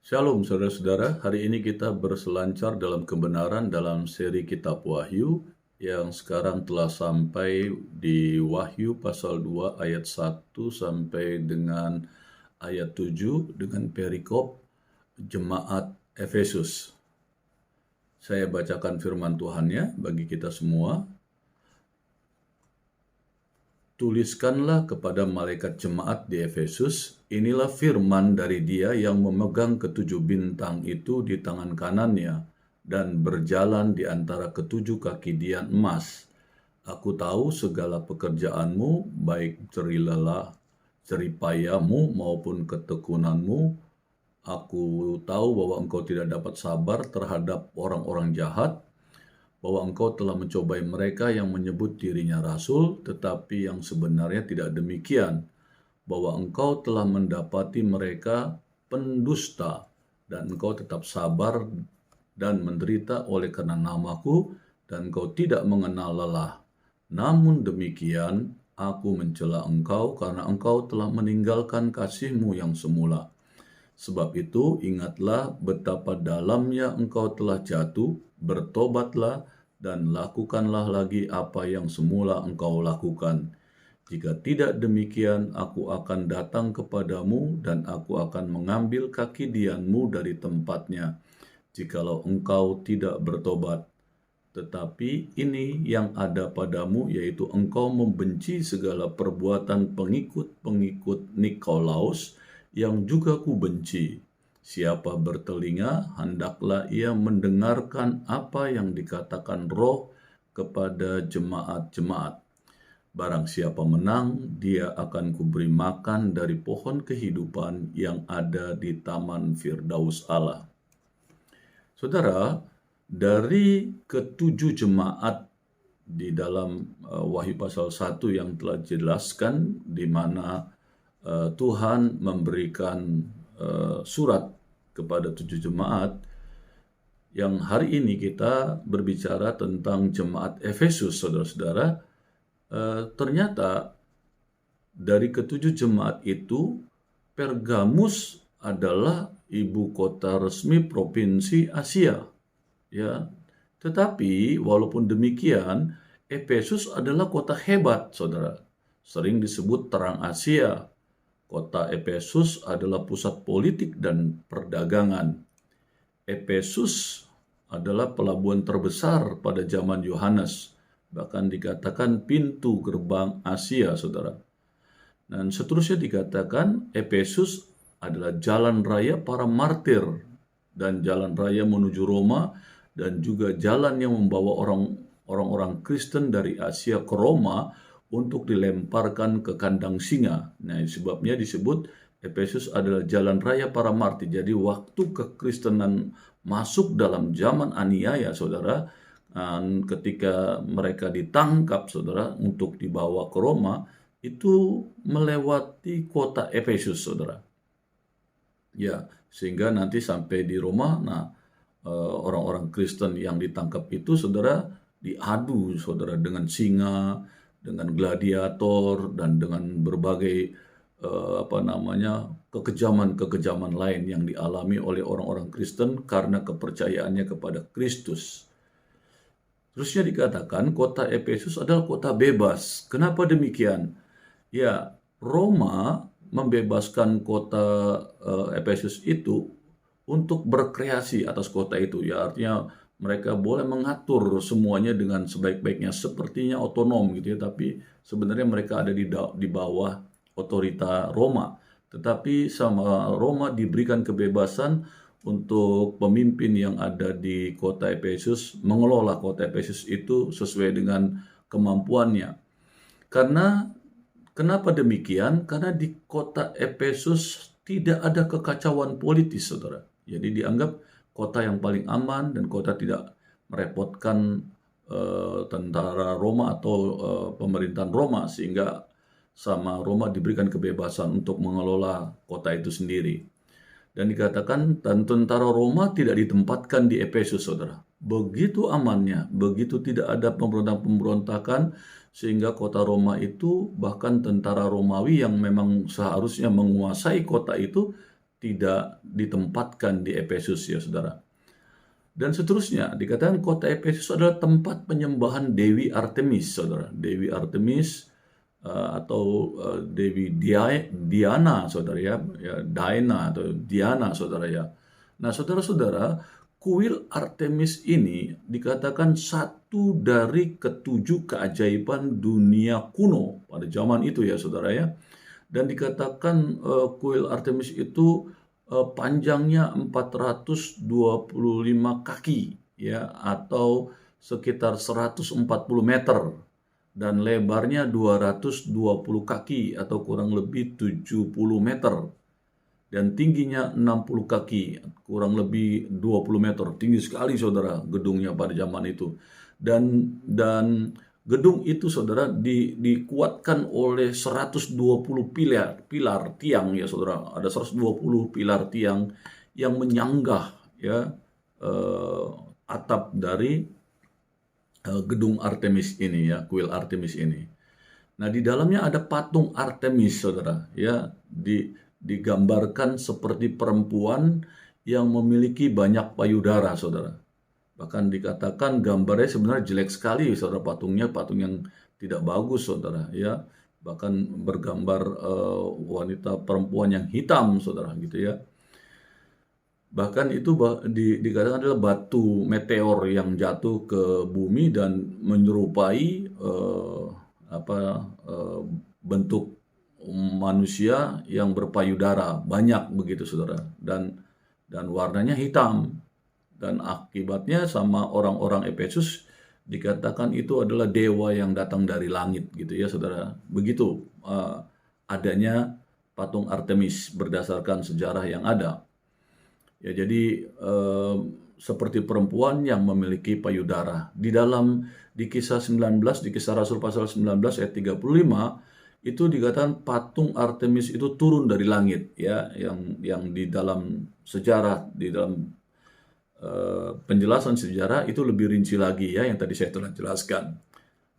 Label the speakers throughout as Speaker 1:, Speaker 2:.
Speaker 1: Shalom saudara-saudara, hari ini kita berselancar dalam kebenaran dalam seri Kitab Wahyu yang sekarang telah sampai di Wahyu pasal 2 ayat 1 sampai dengan ayat 7 dengan perikop jemaat Efesus. Saya bacakan firman Tuhannya bagi kita semua. Tuliskanlah kepada malaikat jemaat di Efesus, inilah firman dari Dia yang memegang ketujuh bintang itu di tangan kanannya dan berjalan di antara ketujuh kaki dian emas. Aku tahu segala pekerjaanmu, baik jeripayamu maupun ketekunanmu. Aku tahu bahwa engkau tidak dapat sabar terhadap orang-orang jahat, bahwa engkau telah mencobai mereka yang menyebut dirinya rasul, tetapi yang sebenarnya tidak demikian, bahwa engkau telah mendapati mereka pendusta, dan engkau tetap sabar dan menderita oleh karena namaku, dan engkau tidak mengenal lelah. Namun demikian, aku mencela engkau karena engkau telah meninggalkan kasihmu yang semula. Sebab itu, ingatlah betapa dalamnya engkau telah jatuh, bertobatlah, dan lakukanlah lagi apa yang semula engkau lakukan. Jika tidak demikian, aku akan datang kepadamu, dan aku akan mengambil kaki dianmu dari tempatnya, jikalau engkau tidak bertobat. Tetapi ini yang ada padamu, yaitu engkau membenci segala perbuatan pengikut-pengikut Nikolaus, yang juga kubenci. Siapa bertelinga, hendaklah ia mendengarkan apa yang dikatakan Roh kepada jemaat-jemaat. Barang siapa menang, dia akan kuberi makan dari pohon kehidupan yang ada di taman Firdaus Allah. Saudara, dari ketujuh jemaat di dalam Wahyu pasal 1 yang telah dijelaskan, di mana Tuhan memberikan surat kepada 7 jemaat, yang hari ini kita berbicara tentang jemaat Efesus, saudara-saudara. Ternyata dari ketujuh jemaat itu, Pergamus adalah ibu kota resmi provinsi Asia. Ya, tetapi walaupun demikian, Efesus adalah kota hebat, saudara. Sering disebut terang Asia. Kota Efesus adalah pusat politik dan perdagangan. Efesus adalah pelabuhan terbesar pada zaman Yohanes, bahkan dikatakan pintu gerbang Asia, saudara. Dan seterusnya dikatakan Efesus adalah jalan raya para martir dan jalan raya menuju Roma, dan juga jalan yang membawa orang-orang Kristen dari Asia ke Roma untuk dilemparkan ke kandang singa. Nah, sebabnya disebut Efesus adalah jalan raya para martir. Jadi waktu kekristenan masuk dalam zaman aniaya, saudara, ketika mereka ditangkap, saudara, untuk dibawa ke Roma, itu melewati kota Efesus, saudara. Ya, sehingga nanti sampai di Roma, orang-orang Kristen yang ditangkap itu, saudara, diadu, saudara, dengan singa, dengan gladiator, dan dengan berbagai kekejaman-kekejaman lain yang dialami oleh orang-orang Kristen karena kepercayaannya kepada Kristus. Terusnya dikatakan kota Efesus adalah kota bebas. Kenapa demikian? Ya, Roma membebaskan kota Efesus itu untuk berkreasi atas kota itu. Ya, artinya mereka boleh mengatur semuanya dengan sebaik-baiknya, sepertinya otonom gitu ya, tapi sebenarnya mereka ada di bawah otorita Roma. Tetapi sama Roma diberikan kebebasan untuk pemimpin yang ada di kota Efesus mengelola kota Efesus itu sesuai dengan kemampuannya. Karena kenapa demikian? Karena di kota Efesus tidak ada kekacauan politis, saudara. Jadi dianggap kota yang paling aman dan kota tidak merepotkan tentara Roma atau pemerintahan Roma, sehingga sama Roma diberikan kebebasan untuk mengelola kota itu sendiri. Dan dikatakan dan tentara Roma tidak ditempatkan di Efesus, saudara. Begitu amannya, begitu tidak ada pemberontak-pemberontakan, sehingga kota Roma itu, bahkan tentara Romawi yang memang seharusnya menguasai kota itu, tidak ditempatkan di Efesus ya saudara. Dan seterusnya dikatakan kota Efesus adalah tempat penyembahan Dewi Artemis saudara. Dewi Artemis atau Dewi Diana saudara ya, Diana atau Diana saudara ya. Nah saudara-saudara, kuil Artemis ini dikatakan satu dari ketujuh keajaiban dunia kuno pada zaman itu ya saudara ya. Dan dikatakan kuil Artemis itu panjangnya 425 kaki ya, atau sekitar 140 meter, dan lebarnya 220 kaki atau kurang lebih 70 meter, dan tingginya 60 kaki kurang lebih 20 meter. Tinggi sekali saudara gedungnya pada zaman itu. Dan gedung itu saudara dikuatkan oleh 120 pilar tiang ya saudara. Ada 120 pilar tiang yang menyanggah ya atap dari gedung Artemis ini ya, kuil Artemis ini. Nah, di dalamnya ada patung Artemis saudara ya, digambarkan seperti perempuan yang memiliki banyak payudara saudara. Bahkan dikatakan gambarnya sebenarnya jelek sekali saudara, patungnya patung yang tidak bagus saudara ya. Bahkan bergambar wanita perempuan yang hitam saudara gitu ya. Bahkan itu dikatakan adalah batu meteor yang jatuh ke bumi dan menyerupai bentuk manusia yang berpayudara banyak begitu saudara, dan warnanya hitam. Dan akibatnya sama orang-orang Efesus dikatakan itu adalah dewa yang datang dari langit gitu ya saudara. Begitu adanya patung Artemis berdasarkan sejarah yang ada. Ya, jadi seperti perempuan yang memiliki payudara. Di kisah 19, di kisah Rasul pasal 19 ayat 35 itu dikatakan patung Artemis itu turun dari langit ya, yang di dalam sejarah, di dalam penjelasan sejarah itu lebih rinci lagi ya, yang tadi saya telah jelaskan.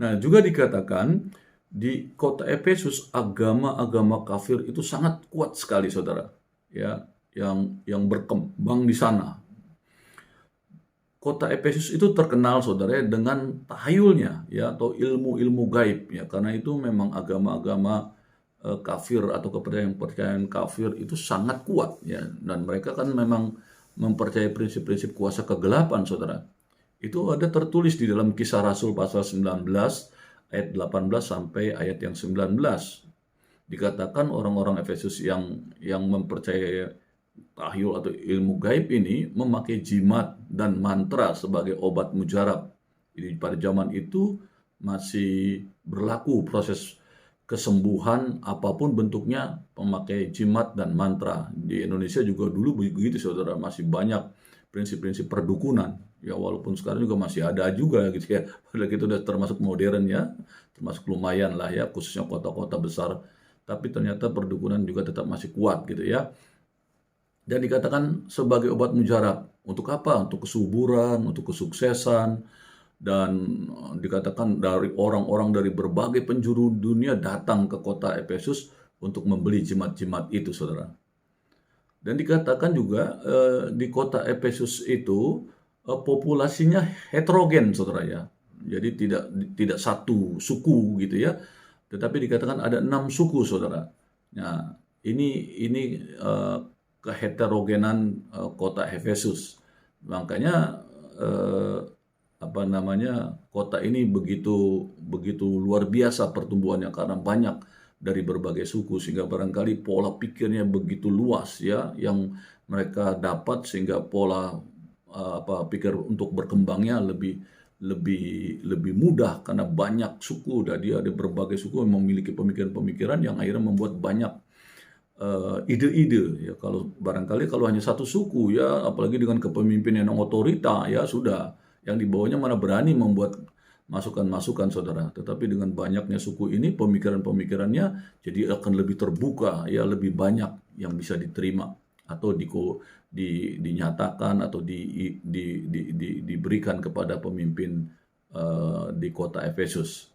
Speaker 1: Nah, juga dikatakan di kota Efesus agama-agama kafir itu sangat kuat sekali saudara ya, yang berkembang di sana. Kota Efesus itu terkenal saudara dengan tahayulnya ya, atau ilmu-ilmu gaib ya, karena itu memang agama-agama kafir atau kepercayaan kafir itu sangat kuat ya, dan mereka kan memang mempercayai prinsip-prinsip kuasa kegelapan saudara. Itu ada tertulis di dalam kisah Rasul pasal 19 ayat 18 sampai ayat yang 19. Dikatakan orang-orang Efesus yang mempercayai tahyul atau ilmu gaib ini memakai jimat dan mantra sebagai obat mujarab. Jadi pada zaman itu masih berlaku proses kesembuhan apapun bentuknya memakai jimat dan mantra. Di Indonesia juga dulu begitu saudara, masih banyak prinsip-prinsip perdukunan. Ya walaupun sekarang juga masih ada juga gitu ya. Padahal kita udah termasuk modern ya, termasuk lumayan lah ya, khususnya kota-kota besar. Tapi ternyata perdukunan juga tetap masih kuat gitu ya. Dan dikatakan sebagai obat mujarab. Untuk apa? Untuk kesuburan, untuk kesuksesan. Dan dikatakan dari orang-orang dari berbagai penjuru dunia datang ke kota Efesus untuk membeli jimat-jimat itu saudara. Dan dikatakan juga di kota Efesus itu populasinya heterogen saudara ya. Jadi tidak satu suku gitu ya. Tetapi dikatakan ada 6 suku saudara. Nah, ini keheterogenan kota Efesus. Makanya kota ini begitu luar biasa pertumbuhannya karena banyak dari berbagai suku, sehingga barangkali pola pikirnya begitu luas ya yang mereka dapat, sehingga pola pikir untuk berkembangnya lebih mudah karena banyak suku. Dan dia ada berbagai suku yang memiliki pemikiran-pemikiran yang akhirnya membuat banyak ide-ide ya. Kalau barangkali kalau hanya satu suku ya, apalagi dengan kepemimpinan yang otorita ya sudah, yang di bawahnya mana berani membuat masukan-masukan saudara. Tetapi dengan banyaknya suku ini, pemikiran-pemikirannya jadi akan lebih terbuka ya, lebih banyak yang bisa diterima atau dinyatakan atau diberikan kepada pemimpin di kota Efesus.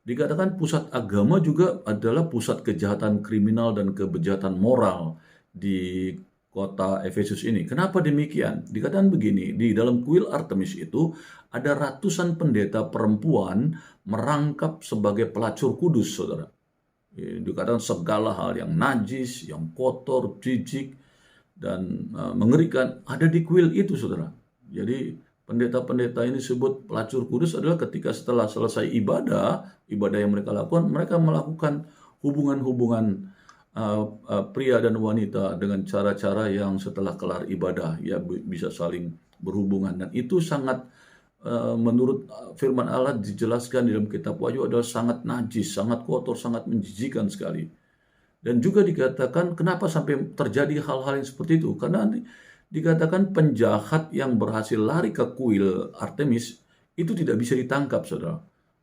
Speaker 1: Dikatakan pusat agama juga adalah pusat kejahatan kriminal dan kejahatan moral di kota Efesus ini. Kenapa demikian? Dikatakan begini, di dalam kuil Artemis itu ada ratusan pendeta perempuan merangkap sebagai pelacur kudus, saudara. Dikatakan segala hal yang najis, yang kotor, jijik, dan mengerikan ada di kuil itu, saudara. Jadi pendeta-pendeta ini disebut pelacur kudus adalah ketika setelah selesai ibadah yang mereka lakukan, mereka melakukan hubungan-hubungan pria dan wanita dengan cara-cara yang setelah kelar ibadah ya bisa saling berhubungan, dan itu sangat menurut firman Allah dijelaskan di dalam kitab Wahyu adalah sangat najis, sangat kotor, sangat menjijikan sekali. Dan juga dikatakan kenapa sampai terjadi hal-hal yang seperti itu, karena dikatakan penjahat yang berhasil lari ke kuil Artemis itu tidak bisa ditangkap, saudara,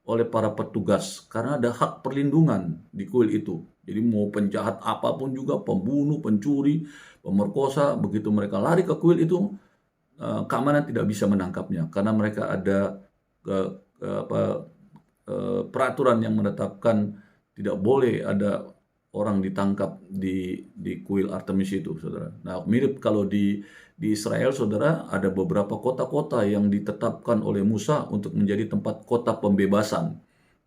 Speaker 1: oleh para petugas karena ada hak perlindungan di kuil itu. Jadi mau penjahat apapun juga, pembunuh, pencuri, pemerkosa, begitu mereka lari ke kuil itu, keamanan tidak bisa menangkapnya karena mereka ada peraturan yang menetapkan tidak boleh ada orang ditangkap di kuil Artemis itu, saudara. Nah, mirip kalau di Israel, saudara, ada beberapa kota-kota yang ditetapkan oleh Musa untuk menjadi tempat kota pembebasan.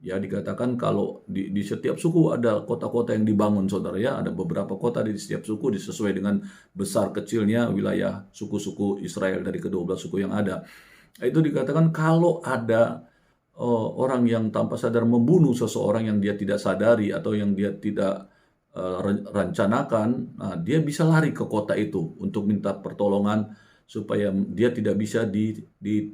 Speaker 1: Ya, dikatakan kalau di setiap suku ada kota-kota yang dibangun, saudara, ya. Ada beberapa kota di setiap suku disesuai dengan besar kecilnya wilayah suku-suku Israel dari kedua belah suku yang ada. Itu dikatakan kalau ada orang yang tanpa sadar membunuh seseorang yang dia tidak sadari atau yang dia tidak rencanakan, nah, dia bisa lari ke kota itu untuk minta pertolongan supaya dia tidak bisa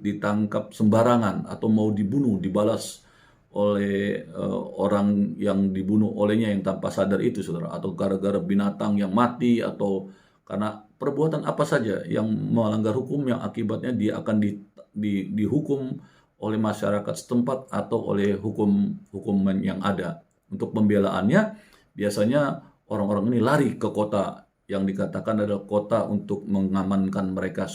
Speaker 1: ditangkap sembarangan atau mau dibunuh, dibalas oleh orang yang dibunuh olehnya yang tanpa sadar itu, saudara, atau gara-gara binatang yang mati atau karena perbuatan apa saja yang melanggar hukum yang akibatnya dia akan dihukum oleh masyarakat setempat atau oleh hukuman yang ada. Untuk pembelaannya biasanya orang-orang ini lari ke kota yang dikatakan adalah kota untuk mengamankan mereka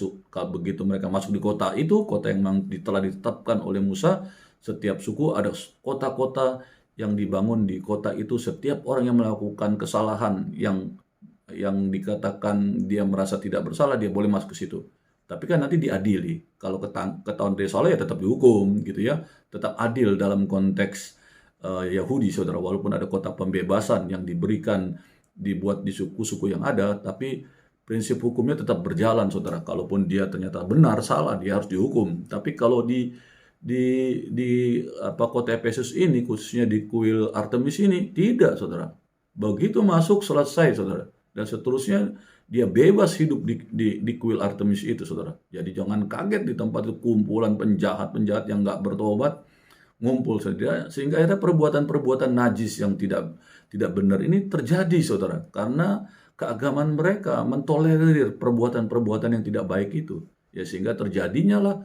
Speaker 1: begitu mereka masuk di kota itu, kota yang memang telah ditetapkan oleh Musa. Setiap suku ada kota-kota yang dibangun di kota itu. Setiap orang yang melakukan kesalahan yang dikatakan dia merasa tidak bersalah, dia boleh masuk ke situ. Tapi kan nanti diadili. Kalau ketahuan dia salah ya tetap dihukum, gitu ya. Tetap adil dalam konteks Yahudi, saudara. Walaupun ada kota pembebasan yang dibuat di suku-suku yang ada, tapi prinsip hukumnya tetap berjalan, saudara. Kalaupun dia ternyata benar, salah, dia harus dihukum. Tapi kalau di kota Efesus ini, khususnya di kuil Artemis ini, tidak, saudara. Begitu masuk, selesai, saudara. Dan seterusnya, dia bebas hidup di kuil Artemis itu, saudara. Jadi jangan kaget di tempat itu kumpulan penjahat-penjahat yang nggak bertobat ngumpul saja, sehingga ada perbuatan-perbuatan najis yang tidak benar ini terjadi, saudara. Karena keagamaan mereka mentolerir perbuatan-perbuatan yang tidak baik itu. Ya, sehingga terjadinya lah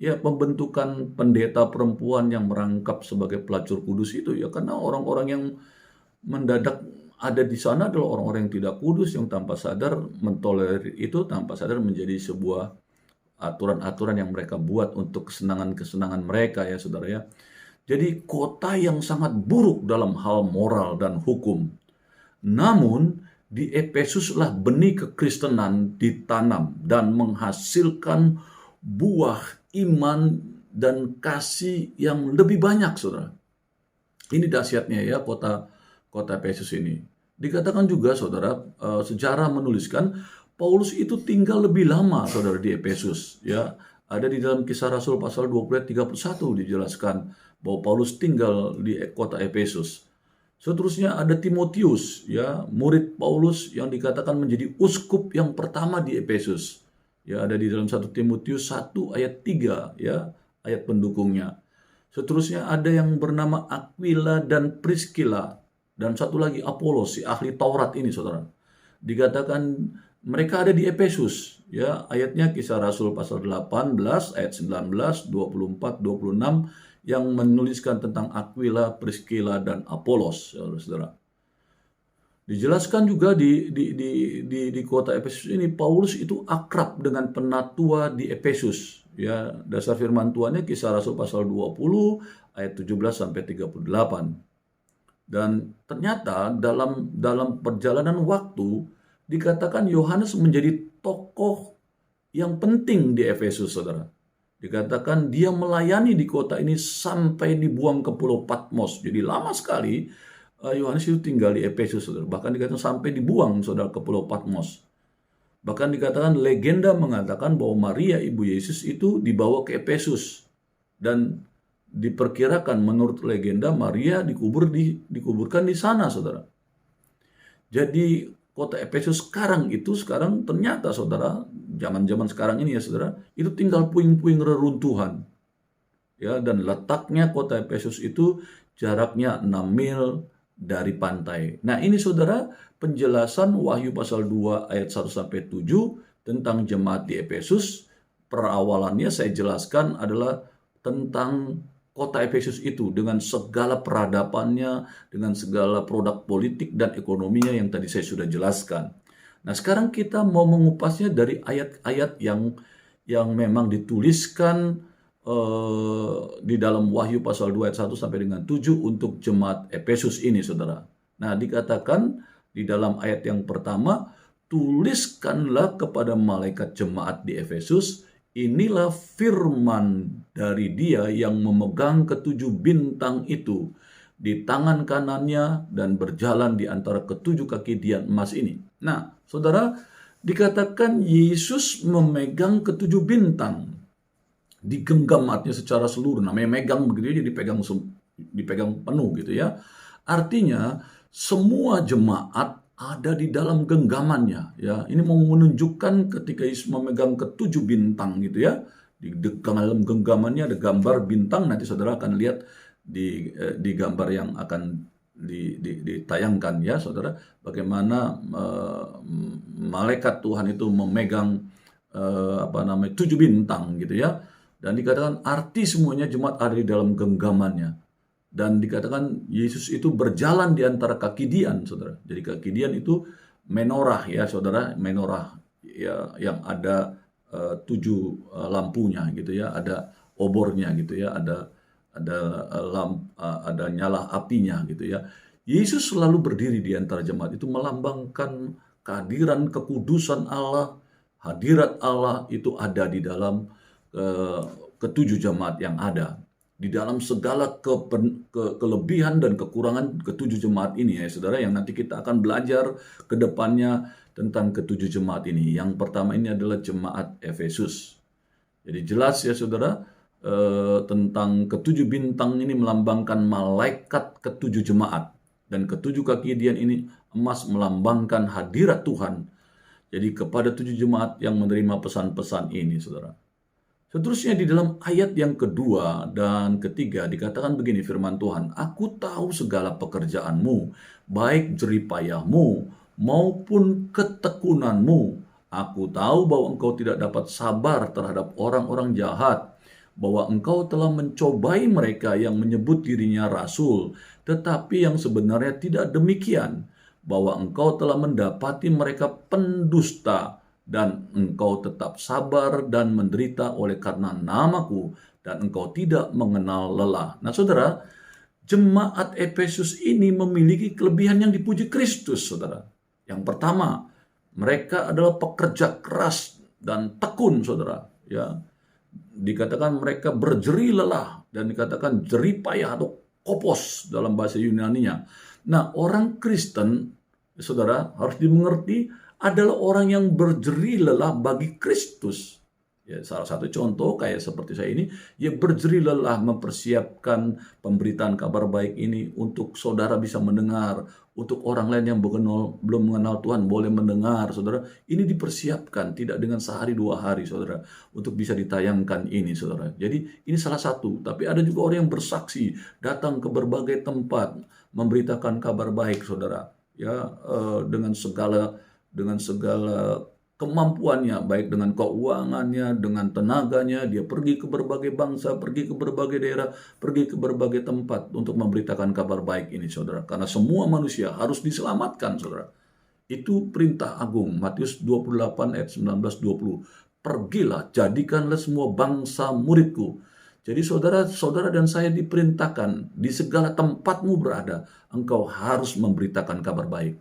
Speaker 1: ya pembentukan pendeta perempuan yang merangkap sebagai pelacur kudus itu, ya karena orang-orang yang mendadak ada di sana adalah orang-orang yang tidak kudus, yang tanpa sadar mentolerir itu, tanpa sadar menjadi sebuah aturan-aturan yang mereka buat untuk kesenangan-kesenangan mereka, ya saudara ya. Jadi kota yang sangat buruk dalam hal moral dan hukum. Namun di Efesuslah benih kekristenan ditanam dan menghasilkan buah iman dan kasih yang lebih banyak, saudara. Ini dahsyatnya ya kota Efesus ini. Dikatakan juga, saudara, sejarah menuliskan Paulus itu tinggal lebih lama, saudara, di Efesus. Ya, ada di dalam Kisah Rasul pasal 20 ayat 31 dijelaskan bahwa Paulus tinggal di kota Efesus. Seterusnya ada Timotius, ya, murid Paulus yang dikatakan menjadi uskup yang pertama di Efesus. Ya, ada di dalam 1 Timotius 1 ayat 3, ya, ayat pendukungnya. Seterusnya ada yang bernama Aquila dan Priscilla. Dan satu lagi Apolos, si ahli Taurat ini, saudara. Dikatakan mereka ada di Efesus. Ya, ayatnya Kisah Rasul pasal 18 ayat 19, 24, 26 yang menuliskan tentang Aquila, Priscilla dan Apolos, saudara. Dijelaskan juga di kota Efesus ini Paulus itu akrab dengan penatua di Efesus. Ya, dasar firman Tuhannya Kisah Rasul pasal 20 ayat 17 sampai 38. Dan ternyata dalam perjalanan waktu dikatakan Yohanes menjadi tokoh yang penting di Efesus, saudara. Dikatakan dia melayani di kota ini sampai dibuang ke Pulau Patmos. Jadi lama sekali Yohanes itu tinggal di Efesus, saudara. Bahkan dikatakan sampai dibuang, saudara, ke Pulau Patmos. Bahkan dikatakan legenda mengatakan bahwa Maria ibu Yesus itu dibawa ke Efesus. Dan diperkirakan menurut legenda Maria dikuburkan di sana, saudara. Jadi kota Efesus sekarang ternyata, saudara, zaman-zaman sekarang ini ya, saudara, itu tinggal puing-puing reruntuhan. Ya, dan letaknya kota Efesus itu jaraknya 6 mil dari pantai. Nah, ini, saudara, penjelasan Wahyu pasal 2 ayat 1 sampai 7 tentang jemaat di Efesus. Perawalannya saya jelaskan adalah tentang kota Efesus itu dengan segala peradabannya, dengan segala produk politik dan ekonominya yang tadi saya sudah jelaskan. Nah, sekarang kita mau mengupasnya dari ayat-ayat yang memang dituliskan di dalam Wahyu pasal 2 ayat 1 sampai dengan 7 untuk jemaat Efesus ini, saudara. Nah, dikatakan di dalam ayat yang pertama, tuliskanlah kepada malaikat jemaat di Efesus, inilah firman dari dia yang memegang ketujuh bintang itu di tangan kanannya dan berjalan di antara ketujuh kaki dian emas ini. Nah, saudara, dikatakan Yesus memegang ketujuh bintang. Digenggam artinya secara seluruh. Namanya megang begitu, jadi dipegang penuh gitu ya. Artinya semua jemaat ada di dalam genggamannya ya. Ini mau menunjukkan ketika Yesus memegang ketujuh bintang gitu ya. Di dalam genggamannya ada gambar bintang, nanti saudara akan lihat di gambar yang akan ditayangkan ya, saudara, bagaimana malaikat Tuhan itu memegang tujuh bintang gitu ya. Dan dikatakan arti semuanya jemaat ada di dalam genggamannya. Dan dikatakan Yesus itu berjalan di antara kaki dian, saudara. Jadi kaki dian itu menorah ya, saudara, menorah ya, yang ada 7 lampunya gitu ya, ada obornya gitu ya, ada nyala apinya gitu ya. Yesus selalu berdiri di antara jemaat itu melambangkan kehadiran kekudusan Allah, hadirat Allah itu ada di dalam ketujuh jemaat yang ada. Di dalam segala kelebihan dan kekurangan ketujuh jemaat ini ya, saudara, yang nanti kita akan belajar ke depannya tentang ketujuh jemaat ini. Yang pertama ini adalah jemaat Efesus. Jadi jelas ya, saudara, tentang ketujuh bintang ini melambangkan malaikat ketujuh jemaat. Dan ketujuh kaki dian ini emas melambangkan hadirat Tuhan. Jadi kepada 7 jemaat yang menerima pesan-pesan ini, saudara. Seterusnya di dalam ayat yang kedua dan ketiga dikatakan begini firman Tuhan, aku tahu segala pekerjaanmu, baik jeripayahmu maupun ketekunanmu. Aku tahu bahwa engkau tidak dapat sabar terhadap orang-orang jahat, bahwa engkau telah mencobai mereka yang menyebut dirinya rasul, tetapi yang sebenarnya tidak demikian, bahwa engkau telah mendapati mereka pendusta, dan engkau tetap sabar dan menderita oleh karena namaku, dan engkau tidak mengenal lelah. Nah, saudara, jemaat Efesus ini memiliki kelebihan yang dipuji Kristus, saudara. Yang pertama, mereka adalah pekerja keras dan tekun, saudara. Ya, dikatakan mereka berjeri lelah dan dikatakan jeripayah atau kopos dalam bahasa Yunaninya. Nah, orang Kristen, saudara, harus dimengerti adalah orang yang berjeri lelah bagi Kristus. Ya, salah satu contoh kayak seperti saya ini, ya berjeri lelah mempersiapkan pemberitaan kabar baik ini untuk saudara bisa mendengar, untuk orang lain yang belum mengenal Tuhan boleh mendengar, saudara. Ini dipersiapkan tidak dengan sehari 2 hari, saudara, untuk bisa ditayangkan ini, saudara. Jadi ini salah satu, tapi ada juga orang yang bersaksi, datang ke berbagai tempat memberitakan kabar baik, saudara. Ya, dengan segala kemampuannya, baik dengan keuangannya, dengan tenaganya, dia pergi ke berbagai bangsa, pergi ke berbagai daerah, pergi ke berbagai tempat untuk memberitakan kabar baik ini, saudara. Karena semua manusia harus diselamatkan, saudara. Itu perintah agung, Matius 28 ayat 19-20. Pergilah, jadikanlah semua bangsa muridku. Jadi saudara dan saya diperintahkan, di segala tempatmu berada, engkau harus memberitakan kabar baik.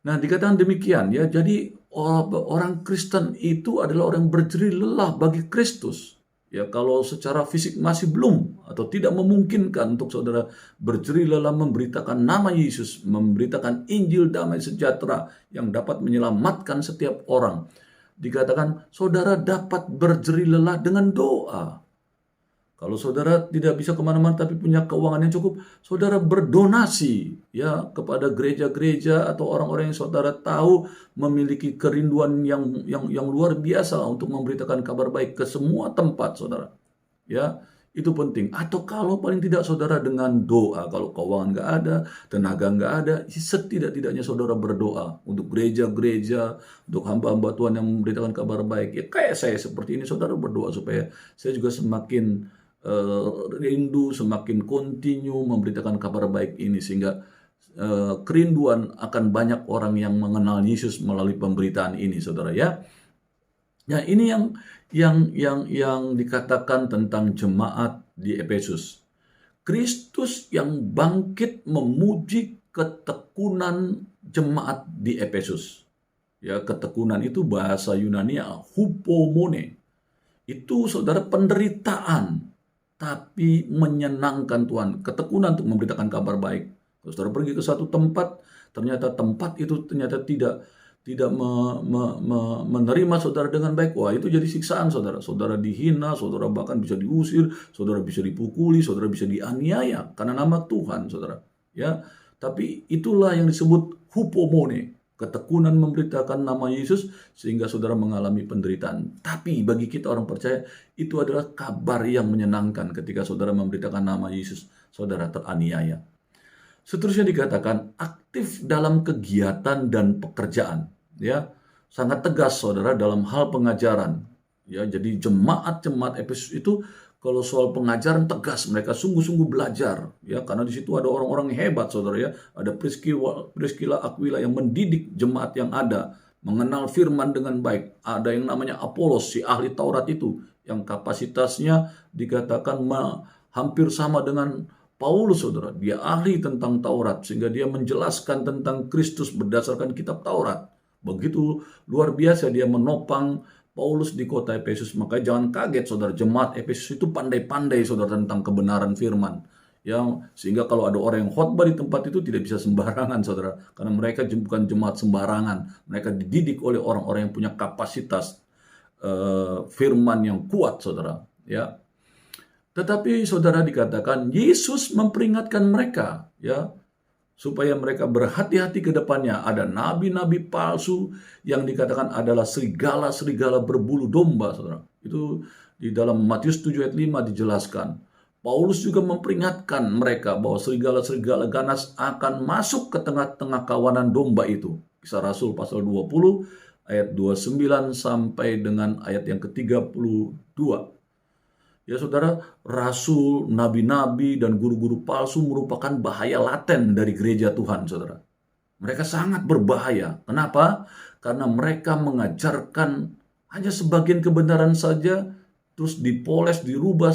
Speaker 1: Nah, dikatakan demikian ya. Jadi orang Kristen itu adalah orang yang berjerih lelah bagi Kristus. Ya, kalau secara fisik masih belum atau tidak memungkinkan untuk saudara berjerih lelah memberitakan nama Yesus, memberitakan Injil damai sejahtera yang dapat menyelamatkan setiap orang. Dikatakan saudara dapat berjerih lelah dengan doa. Kalau saudara tidak bisa kemana-mana tapi punya keuangan yang cukup, saudara berdonasi ya kepada gereja-gereja atau orang-orang yang saudara tahu memiliki kerinduan yang luar biasa untuk memberitakan kabar baik ke semua tempat, saudara. Ya, itu penting. Atau kalau paling tidak saudara dengan doa, kalau keuangan nggak ada, tenaga nggak ada, setidak-tidaknya saudara berdoa untuk gereja-gereja, untuk hamba-hamba Tuhan yang memberitakan kabar baik. Ya kayak saya seperti ini, saudara berdoa supaya saya juga semakin rindu, semakin kontinu memberitakan kabar baik ini, sehingga kerinduan akan banyak orang yang mengenal Yesus melalui pemberitaan ini, saudara ya. Nah, ini yang dikatakan tentang jemaat di Efesus. Kristus yang bangkit memuji ketekunan jemaat di Efesus. Ya, ketekunan itu bahasa Yunani hupomone. Itu saudara penderitaan, tapi menyenangkan Tuhan. Ketekunan untuk memberitakan kabar baik. Kalau saudara pergi ke satu tempat, ternyata tempat itu tidak menerima saudara dengan baik. Wah, itu jadi siksaan saudara. Saudara dihina, saudara bahkan bisa diusir, saudara bisa dipukuli, saudara bisa dianiaya karena nama Tuhan, saudara. Ya, tapi itulah yang disebut hupomone. Ketekunan memberitakan nama Yesus sehingga saudara mengalami penderitaan. Tapi bagi kita orang percaya itu adalah kabar yang menyenangkan ketika saudara memberitakan nama Yesus, saudara teraniaya. Seterusnya dikatakan aktif dalam kegiatan dan pekerjaan, ya. Sangat tegas saudara dalam hal pengajaran. Ya, jadi jemaat-jemaat Efesus itu kalau soal pengajaran tegas, mereka sungguh-sungguh belajar, ya, karena di situ ada orang-orang hebat, saudara ya. Ada Priscilla, Aquila yang mendidik jemaat yang ada, mengenal firman dengan baik. Ada yang namanya Apolos, si ahli Taurat itu, yang kapasitasnya dikatakan hampir sama dengan Paulus, saudara. Dia ahli tentang Taurat, sehingga dia menjelaskan tentang Kristus berdasarkan kitab Taurat. Begitu luar biasa dia menopang Paulus di kota Efesus. Maka jangan kaget saudara, jemaat Efesus itu pandai-pandai saudara tentang kebenaran firman. Ya, sehingga kalau ada orang yang khotbah di tempat itu tidak bisa sembarangan saudara, karena mereka bukan jemaat sembarangan. Mereka dididik oleh orang-orang yang punya kapasitas firman yang kuat saudara. Ya, tetapi saudara dikatakan Yesus memperingatkan mereka, ya, supaya mereka berhati-hati ke depannya. Ada nabi-nabi palsu yang dikatakan adalah serigala-serigala berbulu domba, saudara. Itu di dalam Matius 7 ayat 5 dijelaskan. Paulus juga memperingatkan mereka bahwa serigala-serigala ganas akan masuk ke tengah-tengah kawanan domba itu. Kisah Rasul pasal 20 ayat 29 sampai dengan ayat yang ke-32. Ya saudara, rasul, nabi-nabi, dan guru-guru palsu merupakan bahaya laten dari gereja Tuhan, saudara. Mereka sangat berbahaya. Kenapa? Karena mereka mengajarkan hanya sebagian kebenaran saja, terus dipoles, dirubah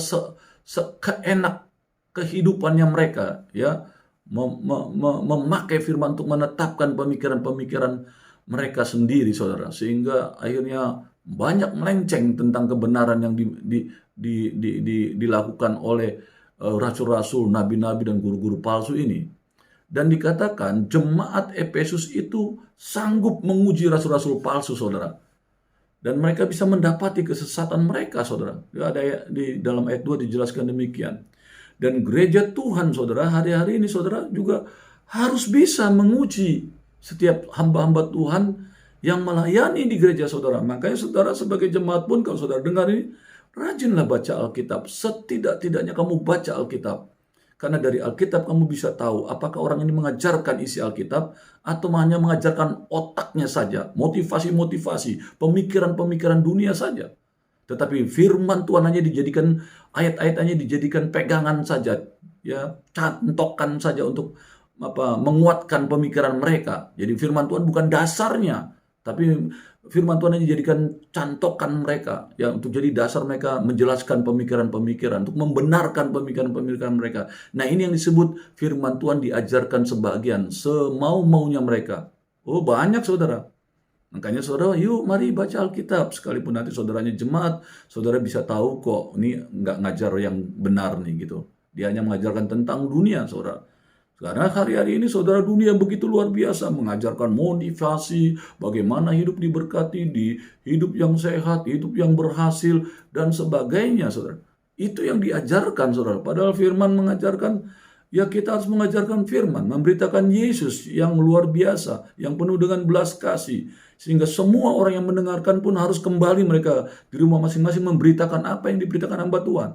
Speaker 1: sekeenak kehidupannya mereka. Ya, memakai firman untuk menetapkan pemikiran-pemikiran mereka sendiri, saudara. Sehingga akhirnya banyak melenceng tentang kebenaran yang dilakukan oleh rasul-rasul, nabi-nabi, dan guru-guru palsu ini. Dan dikatakan jemaat Efesus itu sanggup menguji rasul-rasul palsu, saudara. Dan mereka bisa mendapati kesesatan mereka, saudara. Ada di dalam ayat 2 dijelaskan demikian. Dan gereja Tuhan, saudara, hari-hari ini, saudara, juga harus bisa menguji setiap hamba-hamba Tuhan yang melayani di gereja saudara. Makanya saudara sebagai jemaat pun, kalau saudara dengar ini, rajinlah baca Alkitab. Setidak-tidaknya kamu baca Alkitab. Karena dari Alkitab kamu bisa tahu apakah orang ini mengajarkan isi Alkitab atau hanya mengajarkan otaknya saja, motivasi-motivasi, pemikiran-pemikiran dunia saja. Tetapi firman Tuhan hanya dijadikan, ayat-ayat hanya dijadikan pegangan saja, ya, cantokan saja untuk menguatkan pemikiran mereka. Jadi firman Tuhan bukan dasarnya, tapi firman Tuhan hanya dijadikan cantokan mereka, ya, untuk jadi dasar mereka menjelaskan pemikiran-pemikiran, untuk membenarkan pemikiran-pemikiran mereka. Nah, ini yang disebut firman Tuhan diajarkan sebagian, semau-maunya mereka. Oh banyak saudara. Makanya saudara, yuk mari baca Alkitab. Sekalipun nanti saudaranya jemaat, saudara bisa tahu kok, ini nggak ngajar yang benar nih gitu. Dia hanya mengajarkan tentang dunia, saudara. Karena hari-hari ini saudara, dunia begitu luar biasa, mengajarkan motivasi, bagaimana hidup diberkati, di hidup yang sehat, hidup yang berhasil, dan sebagainya, saudara. Itu yang diajarkan, saudara. Padahal firman mengajarkan, ya kita harus mengajarkan firman, memberitakan Yesus yang luar biasa, yang penuh dengan belas kasih. Sehingga semua orang yang mendengarkan pun harus kembali mereka di rumah masing-masing memberitakan apa yang diberitakan hamba Tuhan.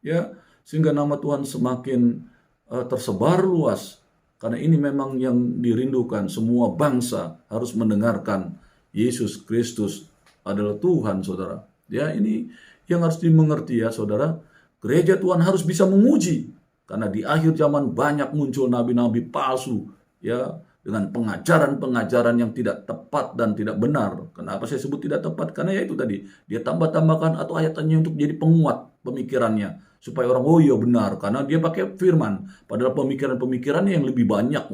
Speaker 1: Ya, sehingga nama Tuhan semakin tersebar luas. Karena ini memang yang dirindukan, semua bangsa harus mendengarkan Yesus Kristus adalah Tuhan, saudara. Ya, ini yang harus dimengerti ya, saudara. Gereja Tuhan harus bisa menguji. Karena di akhir zaman banyak muncul nabi-nabi palsu, ya, dengan pengajaran-pengajaran yang tidak tepat dan tidak benar. Kenapa saya sebut tidak tepat? Karena ya itu tadi, dia tambah-tambahkan atau ayat-ayatnya untuk jadi penguat pemikirannya. Supaya orang, oh iya benar, karena dia pakai firman. Padahal pemikiran-pemikirannya yang lebih banyak,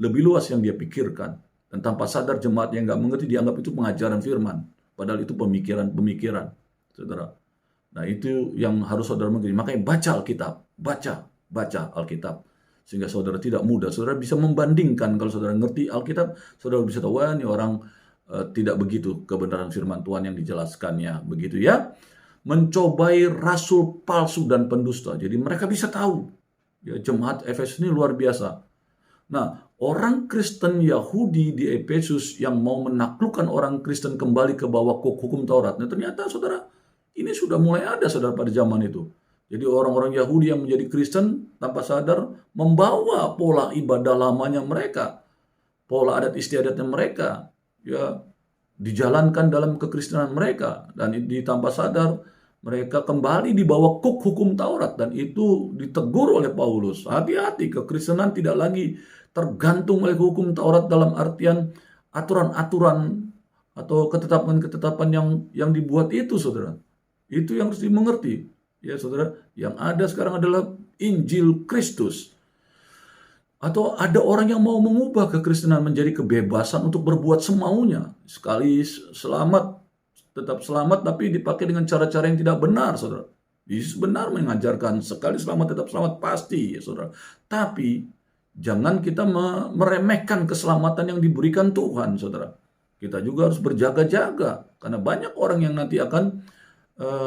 Speaker 1: lebih luas yang dia pikirkan. Dan tanpa sadar jemaat yang nggak mengerti dianggap itu pengajaran firman. Padahal itu pemikiran-pemikiran, saudara. Nah itu yang harus saudara mengerti. Makanya baca Alkitab, baca Alkitab. Sehingga saudara tidak mudah, saudara bisa membandingkan. Kalau saudara ngerti Alkitab, saudara bisa tahu, wah ini orang tidak begitu kebenaran firman Tuhan yang dijelaskannya. Begitu ya. Mencobai rasul palsu dan pendusta. Jadi mereka bisa tahu. Ya, jemaat Efesus ini luar biasa. Nah, orang Kristen Yahudi di Efesus yang mau menaklukkan orang Kristen kembali ke bawah hukum Taurat. Nah, ternyata saudara, ini sudah mulai ada saudara pada zaman itu. Jadi orang-orang Yahudi yang menjadi Kristen tanpa sadar membawa pola ibadah lamanya mereka, pola adat istiadatnya mereka, ya dijalankan dalam kekristenan mereka, dan tanpa sadar mereka kembali di bawah hukum Taurat, dan itu ditegur oleh Paulus. Hati-hati, kekristenan tidak lagi tergantung oleh hukum Taurat dalam artian aturan-aturan atau ketetapan-ketetapan yang dibuat itu, saudara. Itu yang harus dimengerti. Ya saudara, yang ada sekarang adalah Injil Kristus. Atau ada orang yang mau mengubah kekristenan menjadi kebebasan untuk berbuat semaunya. Sekali selamat, tetap selamat, tapi dipakai dengan cara-cara yang tidak benar, saudara. Yesus benar mengajarkan sekali selamat, tetap selamat, pasti, ya saudara. Tapi jangan kita meremehkan keselamatan yang diberikan Tuhan, saudara. Kita juga harus berjaga-jaga. Karena banyak orang yang nanti akan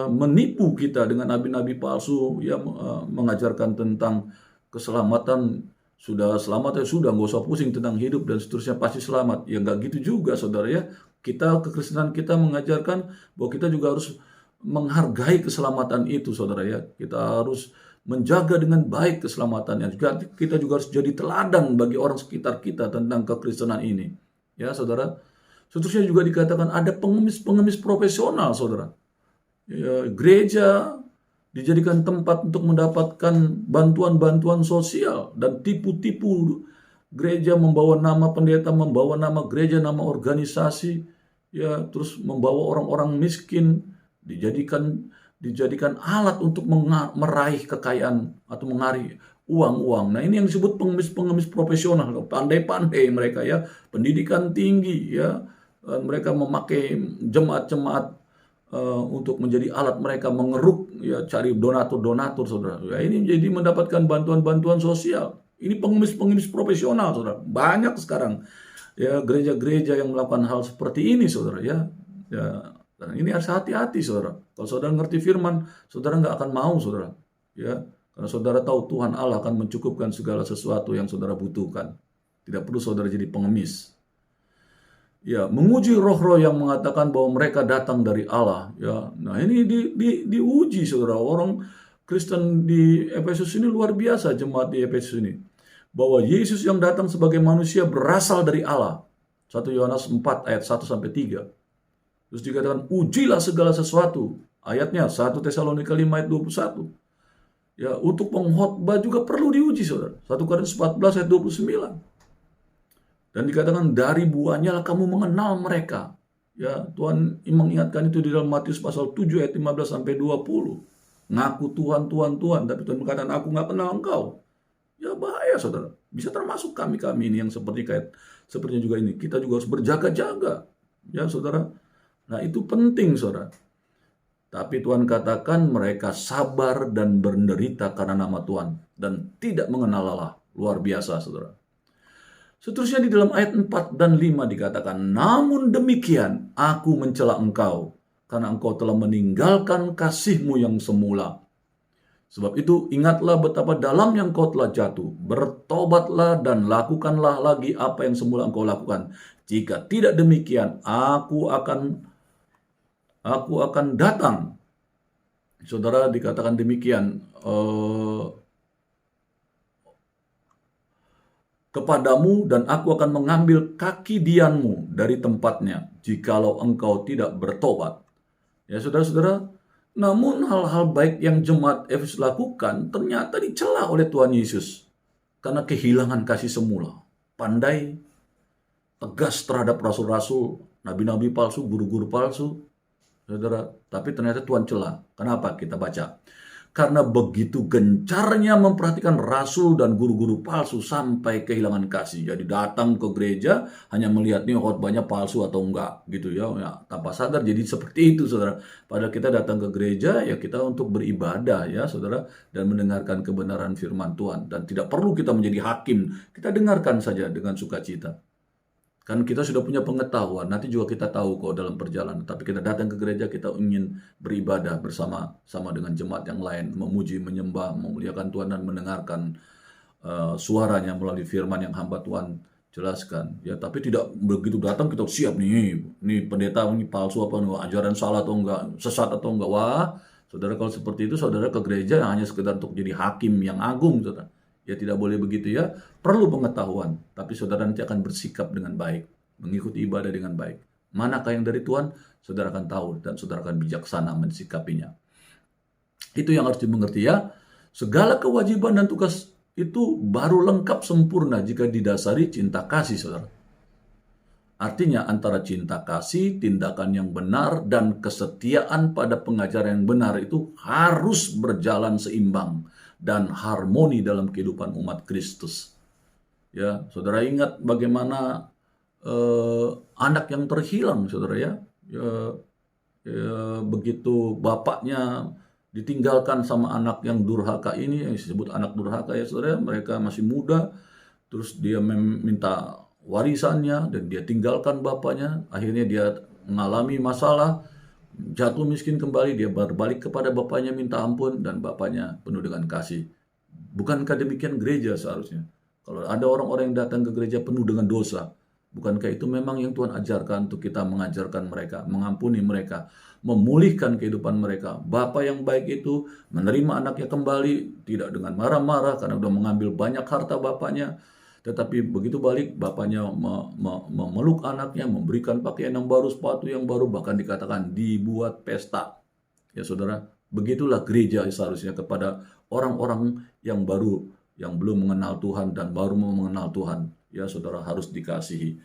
Speaker 1: menipu kita dengan nabi-nabi palsu yang mengajarkan tentang keselamatan. Sudah selamat ya sudah, nggak usah pusing tentang hidup dan seterusnya, pasti selamat. Ya nggak gitu juga saudara ya. Kita, kekristenan kita mengajarkan bahwa kita juga harus menghargai keselamatan itu saudara ya. Kita harus menjaga dengan baik keselamatannya. Kita juga harus jadi teladan bagi orang sekitar kita tentang kekristenan ini. Ya saudara. Seterusnya juga dikatakan ada pengemis-pengemis profesional saudara. Ya, gereja dijadikan tempat untuk mendapatkan bantuan-bantuan sosial dan tipu-tipu. Gereja membawa nama pendeta, membawa nama gereja, nama organisasi, ya terus membawa orang-orang miskin, dijadikan alat untuk meraih kekayaan atau mengarik uang-uang. Nah ini yang disebut pengemis-pengemis profesional, pandai-pandai mereka ya, pendidikan tinggi ya, mereka memakai jemaat-jemaat untuk menjadi alat mereka mengeruk, ya cari donatur-donatur, saudara. Ya, ini jadi mendapatkan bantuan-bantuan sosial. Ini pengemis-pengemis profesional, saudara. Banyak sekarang ya gereja-gereja yang melakukan hal seperti ini, saudara. Ya, dan ini harus hati-hati, saudara. Kalau saudara ngerti firman, saudara nggak akan mau, saudara. Ya, karena saudara tahu Tuhan Allah akan mencukupkan segala sesuatu yang saudara butuhkan. Tidak perlu saudara jadi pengemis. Ya, menguji roh-roh yang mengatakan bahwa mereka datang dari Allah. Ya, nah ini diuji, saudara. Orang Kristen di Efesus ini luar biasa, jemaat di Efesus ini. Bahwa Yesus yang datang sebagai manusia berasal dari Allah. 1 Yohanes 4 ayat 1-3. Terus dikatakan, ujilah segala sesuatu. Ayatnya 1 Tesalonika 5 ayat 21. Ya, untuk pengkhotbah juga perlu diuji, saudara. 1 Korintus 14 ayat 29. Dan dikatakan dari buahnya lah kamu mengenal mereka. Ya, Tuhan mengingatkan itu di dalam Matius pasal 7 ayat 15-20. Ngaku Tuhan, Tuhan, Tuhan, tapi Tuhan berkata, aku nggak kenal engkau. Ya bahaya saudara. Bisa termasuk kami ini yang seperti kayak Sepertinya juga ini, kita juga harus berjaga-jaga. Ya saudara, nah itu penting saudara. Tapi Tuhan katakan mereka sabar dan menderita karena nama Tuhan. Dan tidak mengenal lelah. Luar biasa saudara. Seterusnya di dalam ayat 4 dan 5 dikatakan, namun demikian aku mencela engkau, karena engkau telah meninggalkan kasihmu yang semula. Sebab itu ingatlah betapa dalam yang kau telah jatuh. Bertobatlah dan lakukanlah lagi apa yang semula engkau lakukan. Jika tidak demikian, aku akan datang. Saudara, dikatakan demikian, kepadamu dan aku akan mengambil kaki dianmu dari tempatnya jikalau engkau tidak bertobat. Ya saudara-saudara, namun hal-hal baik yang jemaat Efesus lakukan ternyata dicela oleh Tuhan Yesus karena kehilangan kasih semula. Pandai, tegas terhadap rasul-rasul, nabi-nabi palsu, guru-guru palsu, saudara. Tapi ternyata Tuhan cela. Kenapa? Kita baca. Karena begitu gencarnya memperhatikan rasul dan guru-guru palsu sampai kehilangan kasih. Jadi datang ke gereja hanya melihat nih khotbahnya palsu atau enggak gitu ya. Tanpa sadar jadi seperti itu saudara. Padahal kita datang ke gereja ya kita untuk beribadah ya saudara. Dan mendengarkan kebenaran firman Tuhan. Dan tidak perlu kita menjadi hakim. Kita dengarkan saja dengan sukacita. Kan kita sudah punya pengetahuan, nanti juga kita tahu kok dalam perjalanan. Tapi kita datang ke gereja, kita ingin beribadah bersama dengan jemaat yang lain, memuji, menyembah, memuliakan Tuhan dan mendengarkan suaranya melalui firman yang hamba Tuhan jelaskan. Ya, tapi tidak begitu datang kita siap nih pendeta ini palsu apa enggak, ajaran salah atau enggak, sesat atau enggak. Wah, saudara kalau seperti itu saudara ke gereja hanya sekedar untuk jadi hakim yang agung, saudara. Ya tidak boleh begitu ya, perlu pengetahuan. Tapi saudara nanti akan bersikap dengan baik, mengikuti ibadah dengan baik. Manakah yang dari Tuhan, saudara akan tahu dan saudara akan bijaksana mensikapinya. Itu yang harus dimengerti ya. Segala kewajiban dan tugas itu baru lengkap sempurna jika didasari cinta kasih saudara. Artinya antara cinta kasih, tindakan yang benar, dan kesetiaan pada pengajaran yang benar itu harus berjalan seimbang dan harmoni dalam kehidupan umat Kristus. Ya, saudara ingat bagaimana anak yang terhilang, saudara ya. Begitu bapaknya ditinggalkan sama anak yang durhaka ini, yang disebut anak durhaka ya saudara, mereka masih muda, terus dia minta warisannya dan dia tinggalkan bapaknya, akhirnya dia mengalami masalah, jatuh miskin kembali, dia berbalik kepada bapaknya minta ampun dan bapaknya penuh dengan kasih. Bukankah demikian gereja seharusnya? Kalau ada orang-orang yang datang ke gereja penuh dengan dosa, bukankah itu memang yang Tuhan ajarkan untuk kita mengajarkan mereka, mengampuni mereka, memulihkan kehidupan mereka. Bapa yang baik itu menerima anaknya kembali, tidak dengan marah-marah karena sudah mengambil banyak harta bapaknya, tetapi begitu balik, bapaknya memeluk anaknya, memberikan pakaian yang baru, sepatu yang baru, bahkan dikatakan dibuat pesta. Ya saudara, begitulah gereja seharusnya kepada orang-orang yang baru, yang belum mengenal Tuhan dan baru mau mengenal Tuhan. Ya saudara, harus dikasihi.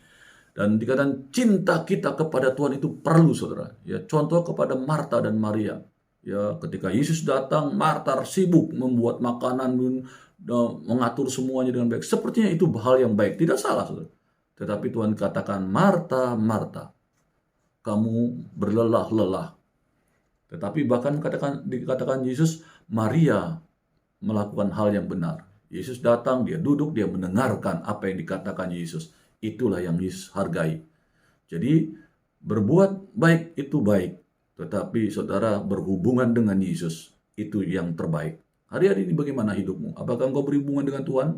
Speaker 1: Dan dikatakan cinta kita kepada Tuhan itu perlu saudara. Ya, contoh kepada Marta dan Maria. Ya, ketika Yesus datang, Marta sibuk membuat makanan, mengatur semuanya dengan baik. Sepertinya itu hal yang baik, tidak salah saudara. Tetapi Tuhan katakan, Marta, Marta, kamu berlelah-lelah. Tetapi bahkan dikatakan Yesus, Maria melakukan hal yang benar. Yesus datang, dia duduk, dia mendengarkan apa yang dikatakan Yesus. Itulah yang Yesus hargai. Jadi berbuat baik itu baik. Tetapi saudara berhubungan dengan Yesus itu yang terbaik. Hari-hari ini bagaimana hidupmu? Apakah engkau berhubungan dengan Tuhan?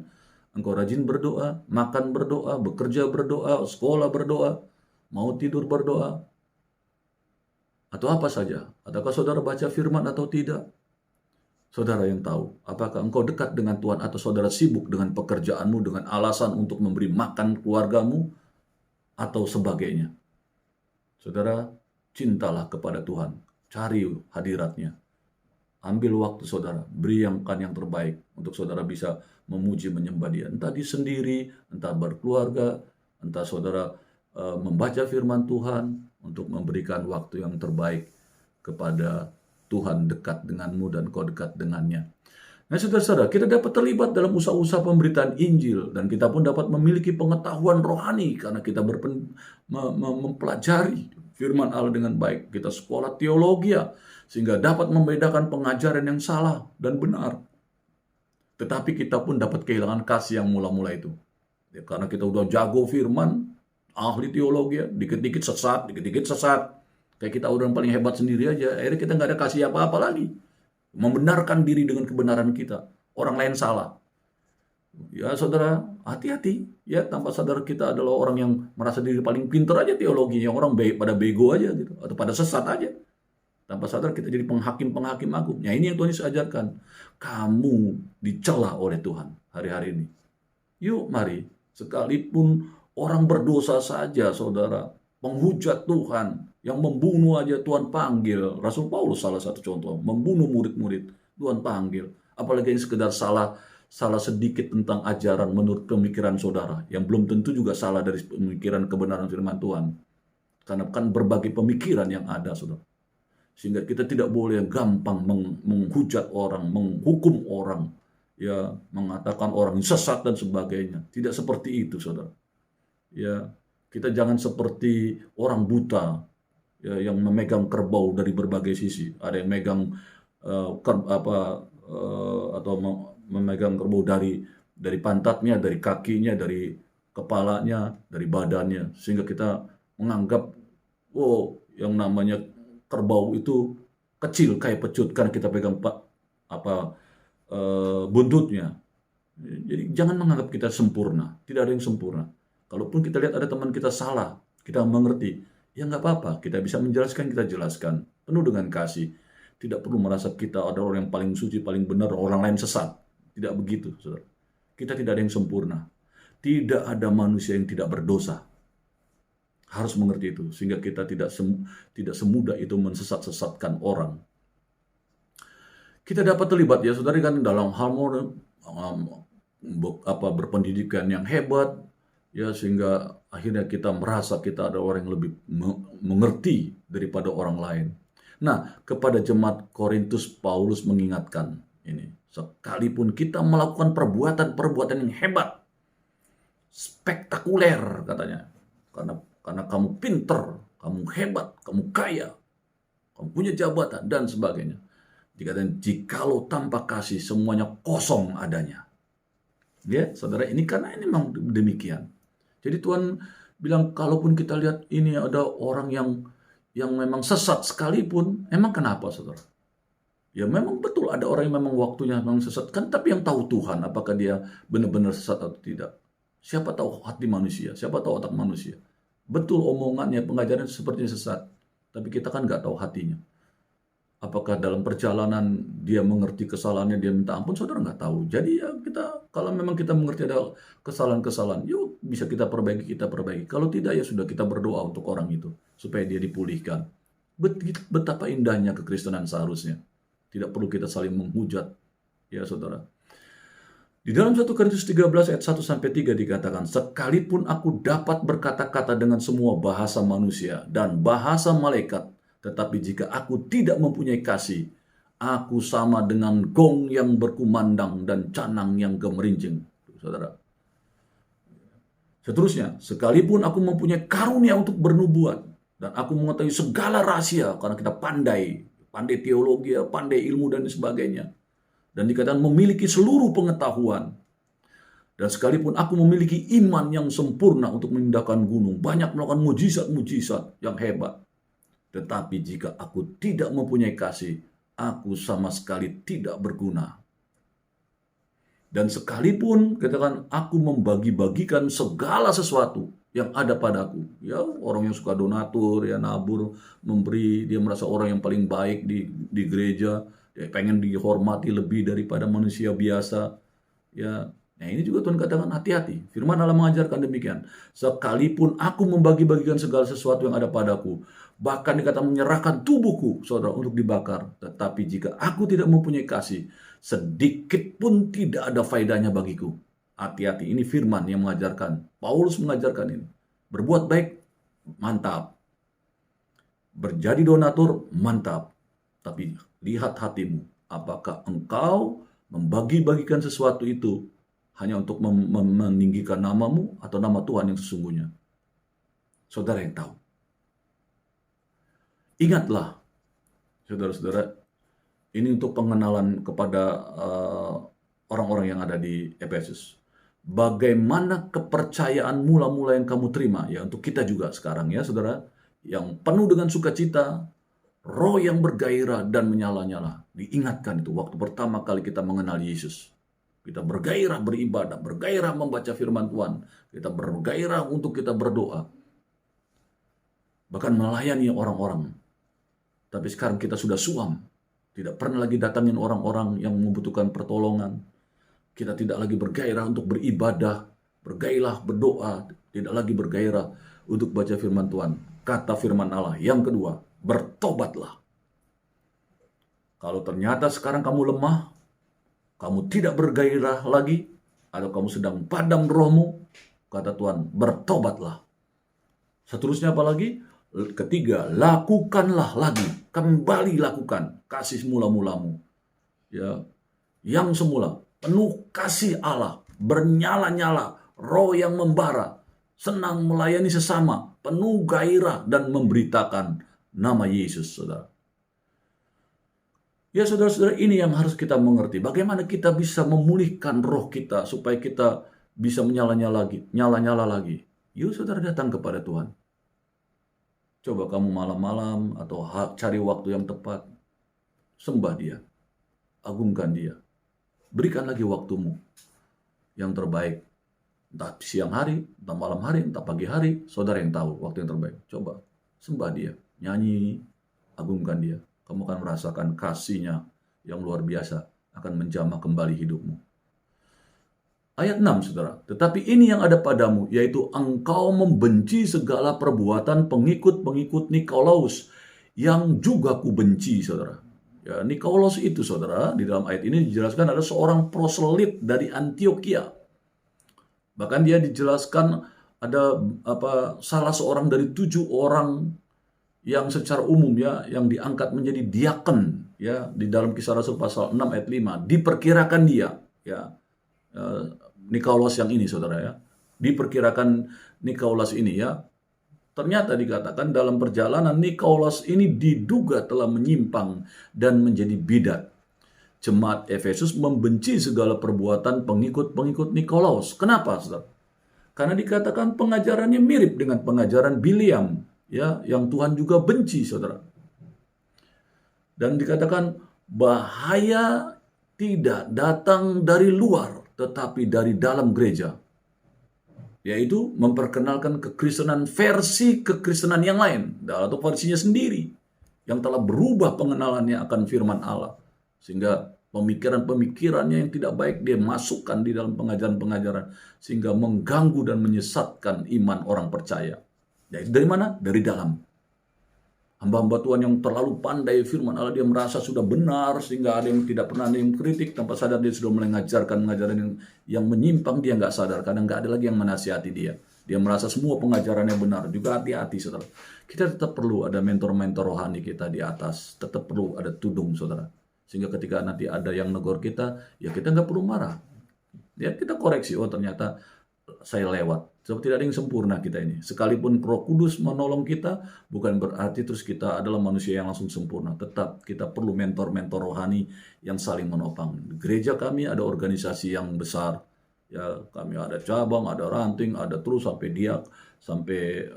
Speaker 1: Engkau rajin berdoa, makan berdoa, bekerja berdoa, sekolah berdoa, mau tidur berdoa? Atau apa saja? Ataukah saudara baca firman atau tidak? Saudara yang tahu, apakah engkau dekat dengan Tuhan atau saudara sibuk dengan pekerjaanmu, dengan alasan untuk memberi makan keluargamu, atau sebagainya. Saudara, cintalah kepada Tuhan, cari hadiratnya. Ambil waktu saudara, berikan yang terbaik untuk saudara bisa memuji, menyembah dia. Entah di sendiri, entah berkeluarga, entah saudara membaca firman Tuhan untuk memberikan waktu yang terbaik kepada Tuhan dekat denganmu dan kau dekat dengannya. Nah, saudara-saudara, kita dapat terlibat dalam usaha-usaha pemberitaan Injil, dan kita pun dapat memiliki pengetahuan rohani karena kita mempelajari firman Allah dengan baik. Kita sekolah teologi sehingga dapat membedakan pengajaran yang salah dan benar. Tetapi kita pun dapat kehilangan kasih yang mula-mula itu. Ya, karena kita udah jago firman, ahli teologi, dikit-dikit sesat, dikit-dikit sesat. Kayak kita udah yang paling hebat sendiri aja. Akhirnya kita nggak ada kasih apa-apa lagi. Membenarkan diri dengan kebenaran kita. Orang lain salah. Ya saudara, hati-hati. Ya, tanpa sadar kita adalah orang yang merasa diri paling pintar aja teologinya. Orang pada bego aja gitu. Atau pada sesat aja. Tanpa sadar kita jadi penghakim-penghakim agung. Ya, ini yang Tuhan Yesus ajarkan. Kamu dicela oleh Tuhan hari-hari ini. Yuk mari, sekalipun orang berdosa saja saudara, menghujat Tuhan, yang membunuh aja Tuhan panggil. Rasul Paulus salah satu contoh, membunuh murid-murid, Tuhan panggil. Apalagi yang sekedar salah sedikit tentang ajaran menurut pemikiran saudara, yang belum tentu juga salah dari pemikiran kebenaran firman Tuhan. Karena kan berbagai pemikiran yang ada, saudara. Sehingga kita tidak boleh gampang menghujat orang, menghukum orang, ya, mengatakan orang sesat dan sebagainya. Tidak seperti itu, saudara. Ya, kita jangan seperti orang buta, ya, yang memegang kerbau dari berbagai sisi. Ada yang megang atau memegang kerbau dari pantatnya, dari kakinya, dari kepalanya, dari badannya, sehingga kita menganggap, oh, yang namanya kerbau itu kecil kayak pecut karena kita pegang buntutnya. Jadi jangan menganggap kita sempurna. Tidak ada yang sempurna. Kalaupun kita lihat ada teman kita salah, kita mengerti, ya nggak apa-apa. Kita bisa menjelaskan, kita jelaskan penuh dengan kasih. Tidak perlu merasa kita adalah orang yang paling suci, paling benar, orang lain sesat. Tidak begitu, saudara. Kita tidak ada yang sempurna. Tidak ada manusia yang tidak berdosa. Harus mengerti itu, sehingga kita tidak semudah itu mensesat-sesatkan orang. Kita dapat terlibat, ya saudara, kan dalam hal berpendidikan yang hebat, ya, sehingga akhirnya kita merasa kita ada orang yang lebih mengerti daripada orang lain. Nah, kepada jemaat Korintus, Paulus mengingatkan ini, sekalipun kita melakukan perbuatan yang hebat, spektakuler katanya, karena kamu pinter, kamu hebat, kamu kaya, kamu punya jabatan dan sebagainya. Dikatakan jikalau tanpa kasih semuanya kosong adanya. Ya, saudara, ini karena ini memang demikian. Jadi Tuhan bilang, kalaupun kita lihat ini ada orang yang memang sesat sekalipun, emang kenapa, saudara? Ya memang betul ada orang yang memang waktunya memang sesat, kan, tapi yang tahu Tuhan apakah dia benar-benar sesat atau tidak. Siapa tahu hati manusia, siapa tahu otak manusia. Betul omongannya, pengajaran sepertinya sesat, tapi kita kan nggak tahu hatinya. Apakah dalam perjalanan dia mengerti kesalahannya, dia minta ampun, saudara nggak tahu. Jadi ya kalau memang kita mengerti ada kesalahan-kesalahan, yuk bisa kita perbaiki. Kalau tidak, ya sudah, kita berdoa untuk orang itu supaya dia dipulihkan. Betapa indahnya kekristenan seharusnya. Tidak perlu kita saling menghujat, ya saudara. Di dalam 1 Korintus 13 ayat 1-3 dikatakan, sekalipun aku dapat berkata-kata dengan semua bahasa manusia dan bahasa malaikat, tetapi jika aku tidak mempunyai kasih, aku sama dengan gong yang berkumandang dan canang yang gemerincing. Saudara. Seterusnya, sekalipun aku mempunyai karunia untuk bernubuat, dan aku mengetahui segala rahasia, karena kita pandai teologi, pandai ilmu dan sebagainya. Dan dikatakan memiliki seluruh pengetahuan. Dan sekalipun aku memiliki iman yang sempurna untuk memindahkan gunung, banyak melakukan mujizat-mujizat yang hebat. Tetapi jika aku tidak mempunyai kasih, aku sama sekali tidak berguna. Dan sekalipun katakan aku membagi-bagikan segala sesuatu yang ada padaku, ya orang yang suka donatur, ya nabur, memberi, dia merasa orang yang paling baik di gereja, dia pengen dihormati lebih daripada manusia biasa, ya. Nah, ini juga Tuhan katakan hati-hati. Firman Allah mengajarkan demikian. Sekalipun aku membagi-bagikan segala sesuatu yang ada padaku, bahkan dikatakan menyerahkan tubuhku, saudara, untuk dibakar. Tetapi jika aku tidak mempunyai kasih, sedikit pun tidak ada faedahnya bagiku. Hati-hati, ini firman yang mengajarkan. Paulus mengajarkan ini. Berbuat baik, mantap. Berjadi donatur, mantap. Tapi lihat hatimu. Apakah engkau membagi-bagikan sesuatu itu hanya untuk meninggikan namamu atau nama Tuhan yang sesungguhnya. Saudara yang tahu. Ingatlah, saudara-saudara, ini untuk pengenalan kepada orang-orang yang ada di Efesus. Bagaimana kepercayaan mula-mula yang kamu terima, ya untuk kita juga sekarang ya saudara, yang penuh dengan sukacita, roh yang bergairah dan menyala-nyala. Diingatkan itu waktu pertama kali kita mengenal Yesus. Kita bergairah beribadah, bergairah membaca firman Tuhan, kita bergairah untuk kita berdoa, bahkan melayani orang-orang. Tapi sekarang kita sudah suam, tidak pernah lagi datangin orang-orang yang membutuhkan pertolongan. Kita tidak lagi bergairah untuk beribadah, bergairah berdoa, tidak lagi bergairah untuk baca firman Tuhan. Kata firman Allah yang kedua, bertobatlah. Kalau ternyata sekarang kamu lemah, kamu tidak bergairah lagi, atau kamu sedang padam rohmu, kata Tuhan, bertobatlah. Seterusnya apa lagi? Ketiga, lakukanlah lagi, kembali lakukan kasih mula-mulamu. Ya, yang semula, penuh kasih Allah, bernyala-nyala, roh yang membara, senang melayani sesama, penuh gairah dan memberitakan nama Yesus, saudara. Ya saudara-saudara, ini yang harus kita mengerti. Bagaimana kita bisa memulihkan roh kita supaya kita bisa nyala-nyala lagi. Yuk saudara datang kepada Tuhan. Coba kamu malam-malam atau cari waktu yang tepat. Sembah Dia. Agungkan Dia. Berikan lagi waktumu yang terbaik. Entah siang hari, entah malam hari, entah pagi hari. Saudara yang tahu waktu yang terbaik. Coba sembah Dia. Nyanyi, agungkan Dia. Kamu akan merasakan kasih-Nya yang luar biasa. Akan menjamah kembali hidupmu. Ayat 6, saudara. Tetapi ini yang ada padamu, yaitu engkau membenci segala perbuatan pengikut-pengikut Nikolaus, yang juga kubenci, saudara. Ya, Nikolaus itu, saudara, di dalam ayat ini dijelaskan ada seorang proselit dari Antioquia. Bahkan dia dijelaskan ada salah seorang dari 7 orang yang secara umum ya, yang diangkat menjadi diaken ya di dalam Kisah Rasul pasal 6 ayat 5. Diperkirakan dia ya. Nikolaus yang ini saudara ya, diperkirakan Nikolaus ini ya, ternyata dikatakan dalam perjalanan Nikolaus ini diduga telah menyimpang dan menjadi bidat. Jemaat Efesus membenci segala perbuatan pengikut-pengikut Nikolaus. Kenapa saudara? Karena dikatakan pengajarannya mirip dengan pengajaran Biliam ya, yang Tuhan juga benci saudara. Dan dikatakan bahaya tidak datang dari luar, tetapi dari dalam gereja, yaitu memperkenalkan kekristenan versi kekristenan yang lain, atau versinya sendiri, yang telah berubah pengenalannya akan firman Allah, sehingga pemikiran-pemikirannya yang tidak baik dia masukkan di dalam pengajaran-pengajaran, sehingga mengganggu dan menyesatkan iman orang percaya. Yaitu dari mana? Dari dalam. Hamba-hamba Tuhan yang terlalu pandai firman Allah, dia merasa sudah benar sehingga ada yang tidak pernah ada yang kritik, tanpa sadar dia sudah mulai mengajarkan yang menyimpang, dia nggak sadar, kadang nggak ada lagi yang menasihati dia. Dia merasa semua pengajarannya benar. Juga hati-hati saudara. Kita tetap perlu ada mentor-mentor rohani kita di atas, tetap perlu ada tudung saudara. Sehingga ketika nanti ada yang negor kita, ya kita nggak perlu marah. Ya kita koreksi, oh ternyata saya lewat. Sebab tidak ada yang sempurna kita ini. Sekalipun Roh Kudus menolong kita, bukan berarti terus kita adalah manusia yang langsung sempurna. Tetap kita perlu mentor-mentor rohani yang saling menopang. Di gereja kami ada organisasi yang besar. Ya, kami ada cabang, ada ranting, ada terus sampai diak, sampai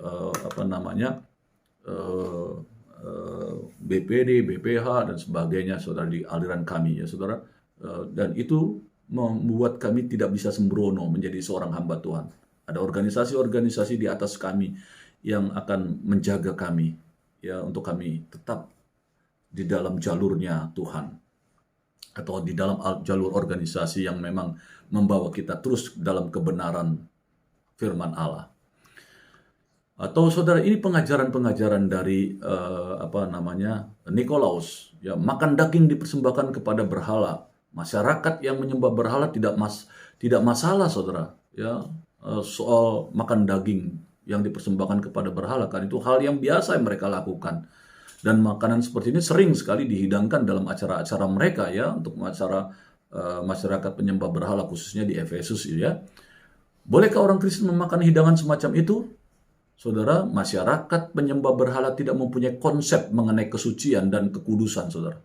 Speaker 1: BPD, BPH dan sebagainya, saudara, di aliran kami ya, saudara. Dan itu membuat kami tidak bisa sembrono menjadi seorang hamba Tuhan. Ada organisasi-organisasi di atas kami yang akan menjaga kami ya, untuk kami tetap di dalam jalurnya Tuhan, atau di dalam jalur organisasi yang memang membawa kita terus dalam kebenaran firman Allah. Atau saudara, ini pengajaran-pengajaran dari Nikolaus ya, makan daging dipersembahkan kepada berhala. Masyarakat yang menyembah berhala tidak masalah saudara ya, soal makan daging yang dipersembahkan kepada berhala, kan itu hal yang biasa yang mereka lakukan. Dan makanan seperti ini sering sekali dihidangkan dalam acara-acara mereka ya, untuk acara masyarakat penyembah berhala khususnya di Efesus ya. Bolehkah orang Kristen memakan hidangan semacam itu? Saudara, masyarakat penyembah berhala tidak mempunyai konsep mengenai kesucian dan kekudusan, saudara.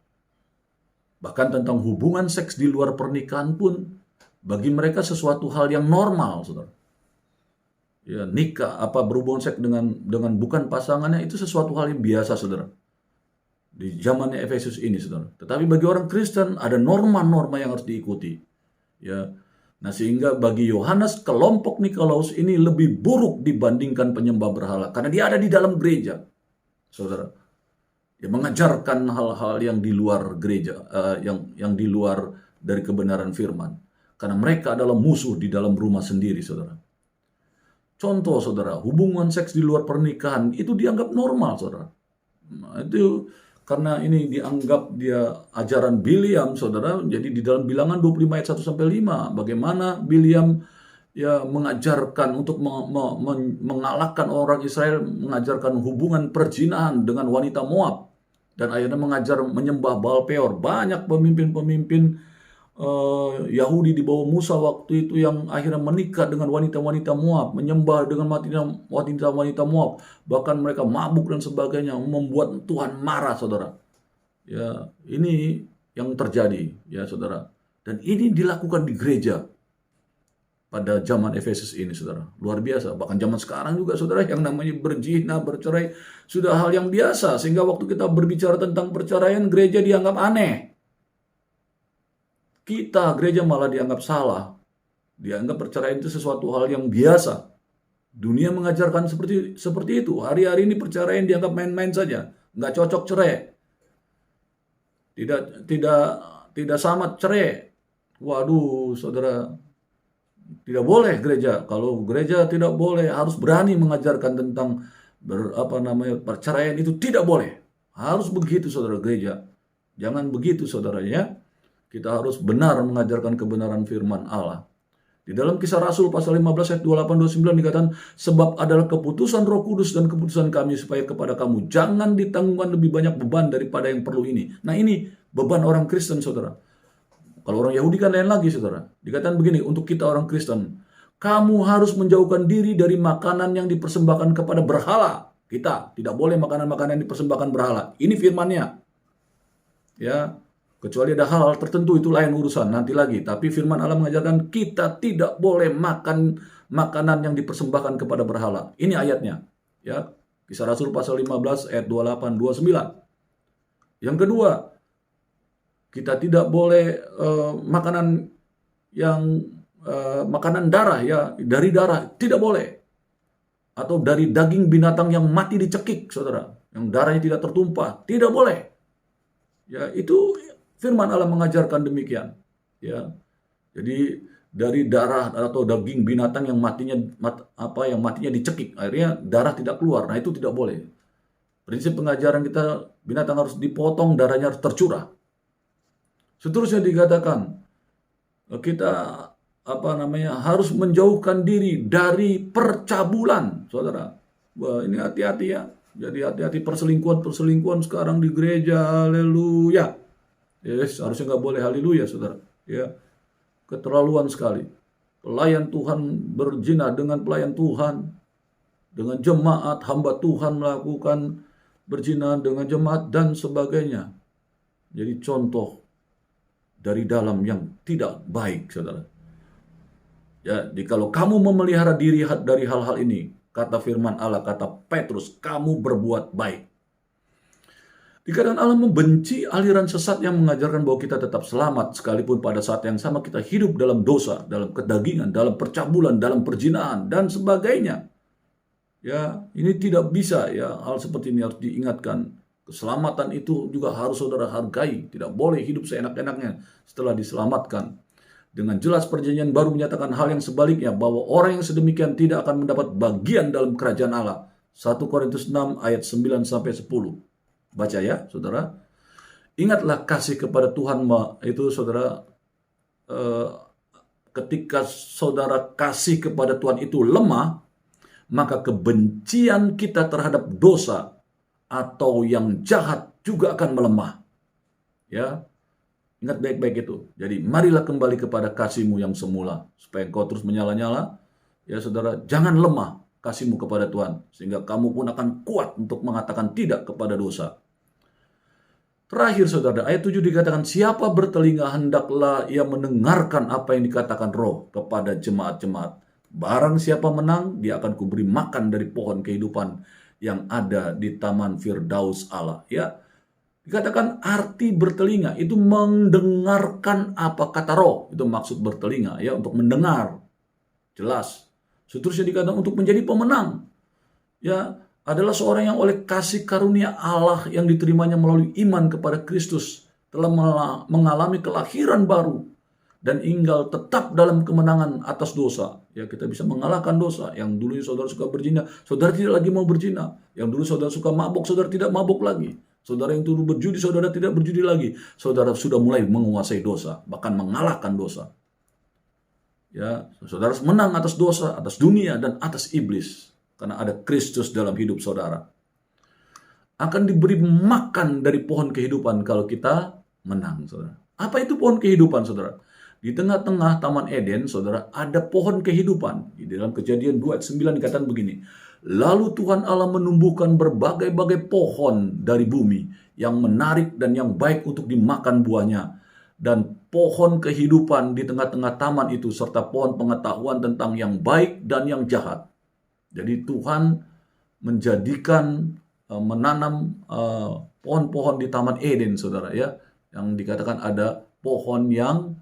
Speaker 1: Bahkan tentang hubungan seks di luar pernikahan pun bagi mereka sesuatu hal yang normal, saudara. Ya, nikah berhubungan seks dengan bukan pasangannya itu sesuatu hal yang biasa, saudara. Di zamannya Efesus ini, saudara. Tetapi bagi orang Kristen ada norma-norma yang harus diikuti. Ya. Nah, sehingga bagi Yohanes kelompok Nikolaus ini lebih buruk dibandingkan penyembah berhala karena dia ada di dalam gereja, saudara. Dia mengajarkan hal-hal yang di luar gereja, yang di luar dari kebenaran firman. Karena mereka adalah musuh di dalam rumah sendiri, saudara. Contoh, saudara, hubungan seks di luar pernikahan itu dianggap normal, saudara. Nah, itu karena ini dianggap dia ajaran Biliam, saudara. Jadi di dalam Bilangan 25 ayat 1-5, bagaimana Biliam ya mengajarkan untuk mengalahkan orang Israel, mengajarkan hubungan perzinahan dengan wanita Moab. Dan akhirnya mengajar menyembah Baal Peor. Banyak pemimpin-pemimpin Yahudi di bawah Musa waktu itu yang akhirnya menikah dengan wanita-wanita Moab, menyembah dengan wanita-wanita Moab, bahkan mereka mabuk dan sebagainya, membuat Tuhan marah, saudara. Ya, ini yang terjadi, ya saudara. Dan ini dilakukan di gereja pada zaman Efesus ini, saudara. Luar biasa. Bahkan zaman sekarang juga, saudara, yang namanya berzina, bercerai sudah hal yang biasa, sehingga waktu kita berbicara tentang perceraian, gereja dianggap aneh. Kita, gereja, malah dianggap salah. Dianggap perceraian itu sesuatu hal yang biasa. Dunia mengajarkan seperti itu. Hari-hari ini perceraian dianggap main-main saja. Nggak cocok cerai. Tidak sama cerai. Waduh, saudara. Tidak boleh gereja. Kalau gereja tidak boleh, harus berani mengajarkan tentang perceraian itu tidak boleh. Harus begitu, saudara gereja. Jangan begitu, saudara ya. Kita harus benar mengajarkan kebenaran firman Allah. Di dalam Kisah Rasul pasal 15 ayat 28-29 dikatakan, sebab adalah keputusan Roh Kudus dan keputusan kami supaya kepada kamu jangan ditanggungkan lebih banyak beban daripada yang perlu ini. Nah, ini beban orang Kristen, saudara. Kalau orang Yahudi kan lain lagi, saudara. Dikatakan begini, untuk kita orang Kristen, kamu harus menjauhkan diri dari makanan yang dipersembahkan kepada berhala. Kita tidak boleh makanan-makanan yang dipersembahkan berhala. Ini firman-Nya. Ya, kecuali ada hal tertentu itu lain urusan, nanti lagi. Tapi firman Allah mengajarkan kita tidak boleh makan makanan yang dipersembahkan kepada berhala. Ini ayatnya. Ya, Kisah Rasul pasal 15 ayat 28-29. Yang kedua, kita tidak boleh makanan darah, ya, dari darah tidak boleh. Atau dari daging binatang yang mati dicekik, saudara, yang darahnya tidak tertumpah, tidak boleh. Ya, itu firman Allah mengajarkan demikian. Ya, jadi dari darah atau daging binatang yang matinya dicekik, akhirnya darah tidak keluar. Nah, itu tidak boleh. Prinsip pengajaran kita, binatang harus dipotong, darahnya harus tercurah. Seterusnya dikatakan kita harus menjauhkan diri dari percabulan, saudara. Wah, ini hati-hati ya. Jadi hati-hati perselingkuhan sekarang di gereja. Haleluya. Yes, harusnya nggak boleh, haleluya, saudara. Ya, keterlaluan sekali. Pelayan Tuhan berzina dengan pelayan Tuhan, dengan jemaat hamba Tuhan melakukan berzina dengan jemaat dan sebagainya. Jadi contoh dari dalam yang tidak baik, saudara. Ya, jadi kalau kamu memelihara diri dari hal-hal ini, kata firman Allah, kata Petrus, kamu berbuat baik. Dikatakan Allah membenci aliran sesat yang mengajarkan bahwa kita tetap selamat, sekalipun pada saat yang sama kita hidup dalam dosa, dalam kedagingan, dalam percabulan, dalam perzinahan, dan sebagainya. Ya, ini tidak bisa, ya, hal seperti ini harus diingatkan. Keselamatan itu juga harus saudara hargai. Tidak boleh hidup seenak-enaknya setelah diselamatkan. Dengan jelas perjanjian baru menyatakan hal yang sebaliknya, bahwa orang yang sedemikian tidak akan mendapat bagian dalam kerajaan Allah. 1 Korintus 6 ayat 9-10. Baca ya, saudara. Ingatlah kasih kepada Tuhan itu, saudara. Ketika saudara kasih kepada Tuhan itu lemah, maka kebencian kita terhadap dosa atau yang jahat juga akan melemah. Ya. Ingat baik-baik itu. Jadi marilah kembali kepada kasih-Mu yang semula. Supaya engkau terus menyala-nyala. Ya saudara, jangan lemah kasih-Mu kepada Tuhan. Sehingga kamu pun akan kuat untuk mengatakan tidak kepada dosa. Terakhir saudara, ayat 7 dikatakan, siapa bertelinga hendaklah ia mendengarkan apa yang dikatakan Roh kepada jemaat-jemaat. Barang siapa menang, dia akan kuberi makan dari pohon kehidupan yang ada di Taman Firdaus Allah. Ya, dikatakan arti bertelinga itu mendengarkan apa kata Roh. Itu maksud bertelinga ya, untuk mendengar. Jelas. Seterusnya dikatakan untuk menjadi pemenang. Ya, adalah seorang yang oleh kasih karunia Allah yang diterimanya melalui iman kepada Kristus telah mengalami kelahiran baru dan tinggal tetap dalam kemenangan atas dosa. Ya, kita bisa mengalahkan dosa. Yang dulu saudara suka berzina, saudara tidak lagi mau berzina. Yang dulu saudara suka mabuk, saudara tidak mabuk lagi. Saudara yang dulu berjudi, saudara tidak berjudi lagi. Saudara sudah mulai menguasai dosa, bahkan mengalahkan dosa. Ya, saudara menang atas dosa, atas dunia, dan atas iblis. Karena ada Kristus dalam hidup saudara. Akan diberi makan dari pohon kehidupan kalau kita menang, saudara. Apa itu pohon kehidupan, saudara? Di tengah-tengah Taman Eden, saudara, ada pohon kehidupan. Di dalam Kejadian 2 ayat 9 dikatakan begini. Lalu Tuhan Allah menumbuhkan berbagai-bagai pohon dari bumi yang menarik dan yang baik untuk dimakan buahnya. Dan pohon kehidupan di tengah-tengah taman itu serta pohon pengetahuan tentang yang baik dan yang jahat. Jadi Tuhan menjadikan menanam pohon-pohon di Taman Eden, saudara ya, yang dikatakan ada pohon yang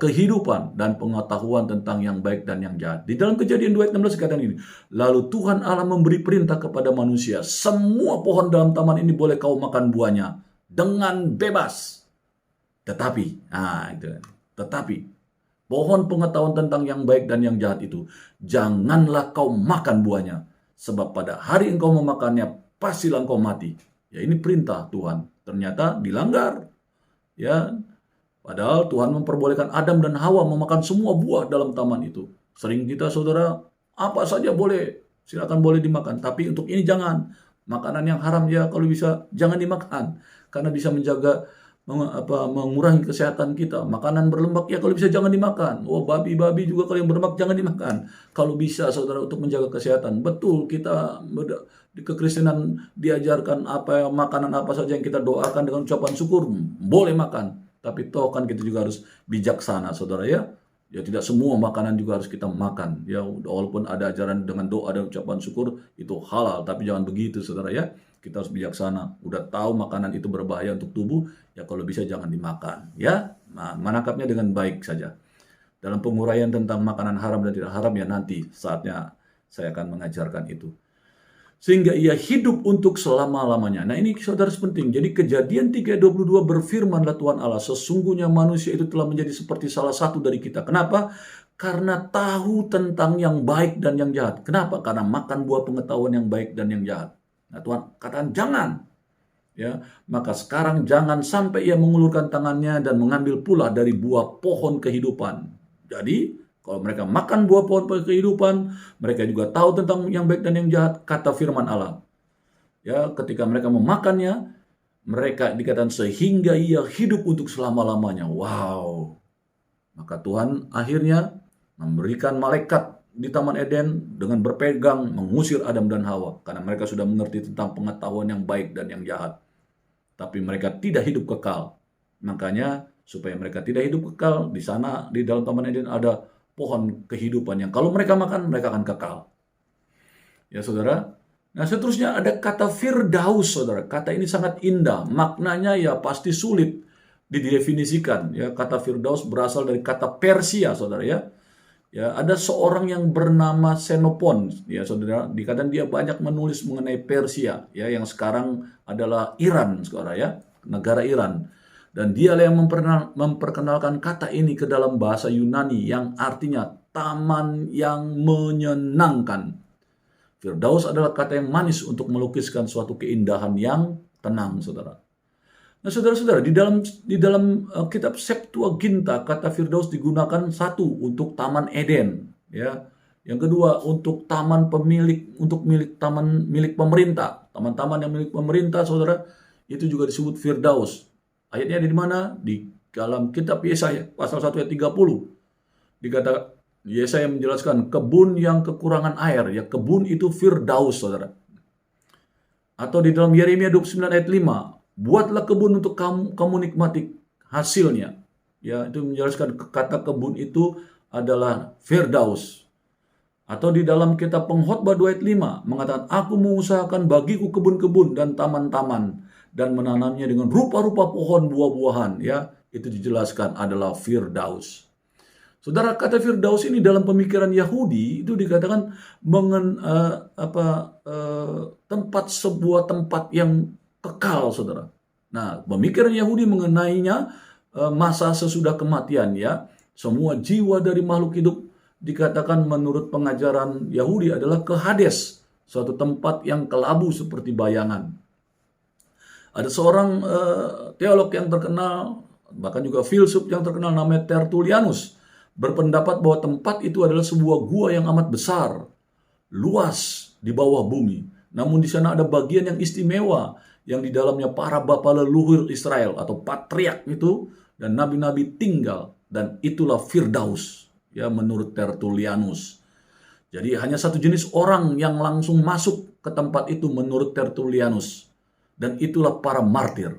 Speaker 1: kehidupan dan pengetahuan tentang yang baik dan yang jahat. Di dalam Kejadian 2 ayat 16 dikatakan ini, lalu Tuhan Allah memberi perintah kepada manusia, semua pohon dalam taman ini boleh kau makan buahnya dengan bebas. Tetapi pohon pengetahuan tentang yang baik dan yang jahat itu, janganlah kau makan buahnya, sebab pada hari engkau memakannya, pastilah engkau mati. Ya, ini perintah Tuhan. Ternyata dilanggar. Ya, padahal Tuhan memperbolehkan Adam dan Hawa memakan semua buah dalam taman itu. Sering kita, saudara, apa saja boleh, silakan boleh dimakan. Tapi untuk ini jangan. Makanan yang haram ya kalau bisa jangan dimakan. Karena bisa mengurangi kesehatan kita. Makanan berlemak ya kalau bisa jangan dimakan. Oh, babi-babi juga kalau yang berlemak jangan dimakan. Kalau bisa saudara untuk menjaga kesehatan. Betul, kita di kekristenan diajarkan makanan apa saja yang kita doakan dengan ucapan syukur boleh makan. Tapi toh kan kita juga harus bijaksana saudara ya. Ya tidak semua makanan juga harus kita makan. Ya walaupun ada ajaran dengan doa dan ucapan syukur itu halal, tapi jangan begitu saudara ya. Kita harus bijaksana. Udah tahu makanan itu berbahaya untuk tubuh, ya kalau bisa jangan dimakan. Ya, nah, menangkapnya dengan baik saja. Dalam penguraian tentang makanan haram dan tidak haram ya nanti saatnya saya akan mengajarkan itu. Sehingga ia hidup untuk selama-lamanya. Nah ini saudara penting. Jadi Kejadian 3:22 berfirmanlah Tuhan Allah, sesungguhnya manusia itu telah menjadi seperti salah satu dari kita. Kenapa? Karena tahu tentang yang baik dan yang jahat. Kenapa? Karena makan buah pengetahuan yang baik dan yang jahat. Nah Tuhan katakan jangan. Ya, maka sekarang jangan sampai ia mengulurkan tangannya dan mengambil pula dari buah pohon kehidupan. Jadi kalau mereka makan buah pohon kehidupan, mereka juga tahu tentang yang baik dan yang jahat, kata firman Allah. Ya, ketika mereka memakannya, mereka dikatakan sehingga ia hidup untuk selama-lamanya. Wow. Maka Tuhan akhirnya memberikan malaikat di Taman Eden dengan berpegang mengusir Adam dan Hawa karena mereka sudah mengerti tentang pengetahuan yang baik dan yang jahat. Tapi mereka tidak hidup kekal. Makanya supaya mereka tidak hidup kekal, di sana di dalam Taman Eden ada pohon kehidupan yang kalau mereka makan mereka akan kekal. Ya saudara. Nah seterusnya ada kata Firdaus saudara. Kata ini sangat indah. Maknanya ya pasti sulit didefinisikan. Ya, kata Firdaus berasal dari kata Persia saudara ya. Ya, ada seorang yang bernama Xenophon, ya saudara, dikatakan dia banyak menulis mengenai Persia, ya yang sekarang adalah Iran, saudara ya, negara Iran. Dan dialah yang memperkenalkan kata ini ke dalam bahasa Yunani yang artinya taman yang menyenangkan. Firdaus adalah kata yang manis untuk melukiskan suatu keindahan yang tenang, saudara. Nah, saudara-saudara, di dalam kitab Septuaginta kata Firdaus digunakan satu untuk Taman Eden, ya. Yang kedua untuk taman taman milik pemerintah. Taman-taman yang milik pemerintah, saudara, itu juga disebut Firdaus. Ayatnya ada di mana? Di dalam kitab Yesaya pasal 1 ayat 30 dikatakan, Yesaya menjelaskan kebun yang kekurangan air, ya kebun itu Firdaus, saudara. Atau di dalam Yeremia 29 ayat 5, buatlah kebun untuk kamu nikmati hasilnya. Ya, itu menjelaskan kata kebun itu adalah Firdaus. Atau di dalam kitab Pengkhotbah 2 ayat 5 mengatakan, aku mengusahakan bagiku kebun-kebun dan taman-taman dan menanamnya dengan rupa-rupa pohon buah-buahan. Ya, itu dijelaskan adalah Firdaus. Saudara, kata Firdaus ini dalam pemikiran Yahudi itu dikatakan sebuah tempat yang kekal, saudara. Nah, pemikiran Yahudi mengenainya masa sesudah kematian, ya. Semua jiwa dari makhluk hidup dikatakan menurut pengajaran Yahudi adalah ke Hades, suatu tempat yang kelabu seperti bayangan. Ada seorang teolog yang terkenal, bahkan juga filsuf yang terkenal namanya Tertullianus, berpendapat bahwa tempat itu adalah sebuah gua yang amat besar, luas di bawah bumi. Namun di sana ada bagian yang istimewa, yang di dalamnya para bapa leluhur Israel atau patriark itu dan nabi-nabi tinggal, dan itulah Firdaus, ya menurut Tertullianus. Jadi hanya satu jenis orang yang langsung masuk ke tempat itu menurut Tertullianus, dan itulah para martir.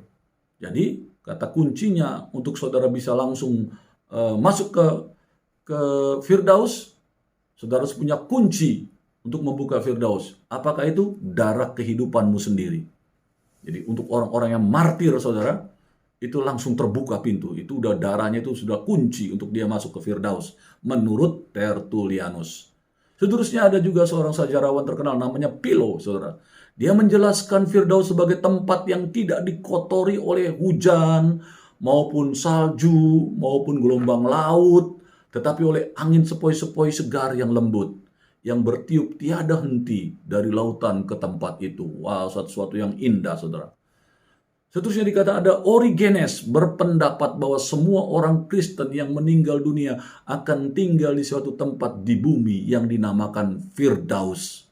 Speaker 1: Jadi kata kuncinya untuk saudara bisa langsung masuk ke Firdaus, saudara harus punya kunci untuk membuka Firdaus. Apakah itu? Darah kehidupanmu sendiri. Jadi untuk orang-orang yang martir, saudara, itu langsung terbuka pintu. Itu udah darahnya itu sudah kunci untuk dia masuk ke Firdaus menurut Tertullianus. Seterusnya ada juga seorang sejarawan terkenal namanya Philo, saudara. Dia menjelaskan Firdaus sebagai tempat yang tidak dikotori oleh hujan maupun salju maupun gelombang laut, tetapi oleh angin sepoi-sepoi segar yang lembut, yang bertiup tiada henti dari lautan ke tempat itu. Wow, sesuatu yang indah, saudara. Seterusnya dikata ada Origenes berpendapat bahwa semua orang Kristen yang meninggal dunia akan tinggal di suatu tempat di bumi yang dinamakan Firdaus.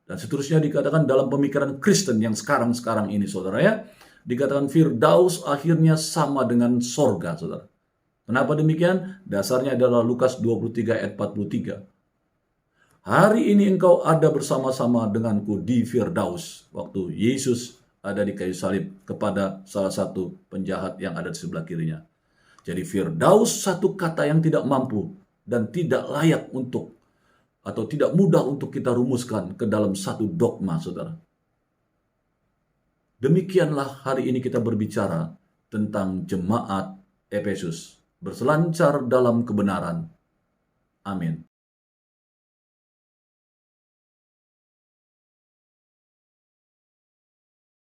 Speaker 1: Dan seterusnya dikatakan dalam pemikiran Kristen yang sekarang ini, saudara, ya, dikatakan Firdaus akhirnya sama dengan sorga, saudara. Kenapa demikian? Dasarnya adalah Lukas 23 ayat 43. Hari ini engkau ada bersama-sama denganku di Firdaus. Waktu Yesus ada di kayu salib kepada salah satu penjahat yang ada di sebelah kirinya. Jadi Firdaus satu kata yang tidak mampu dan tidak layak untuk atau tidak mudah untuk kita rumuskan ke dalam satu dogma, saudara. Demikianlah hari ini kita berbicara tentang jemaat Efesus berselancar dalam kebenaran. Amin.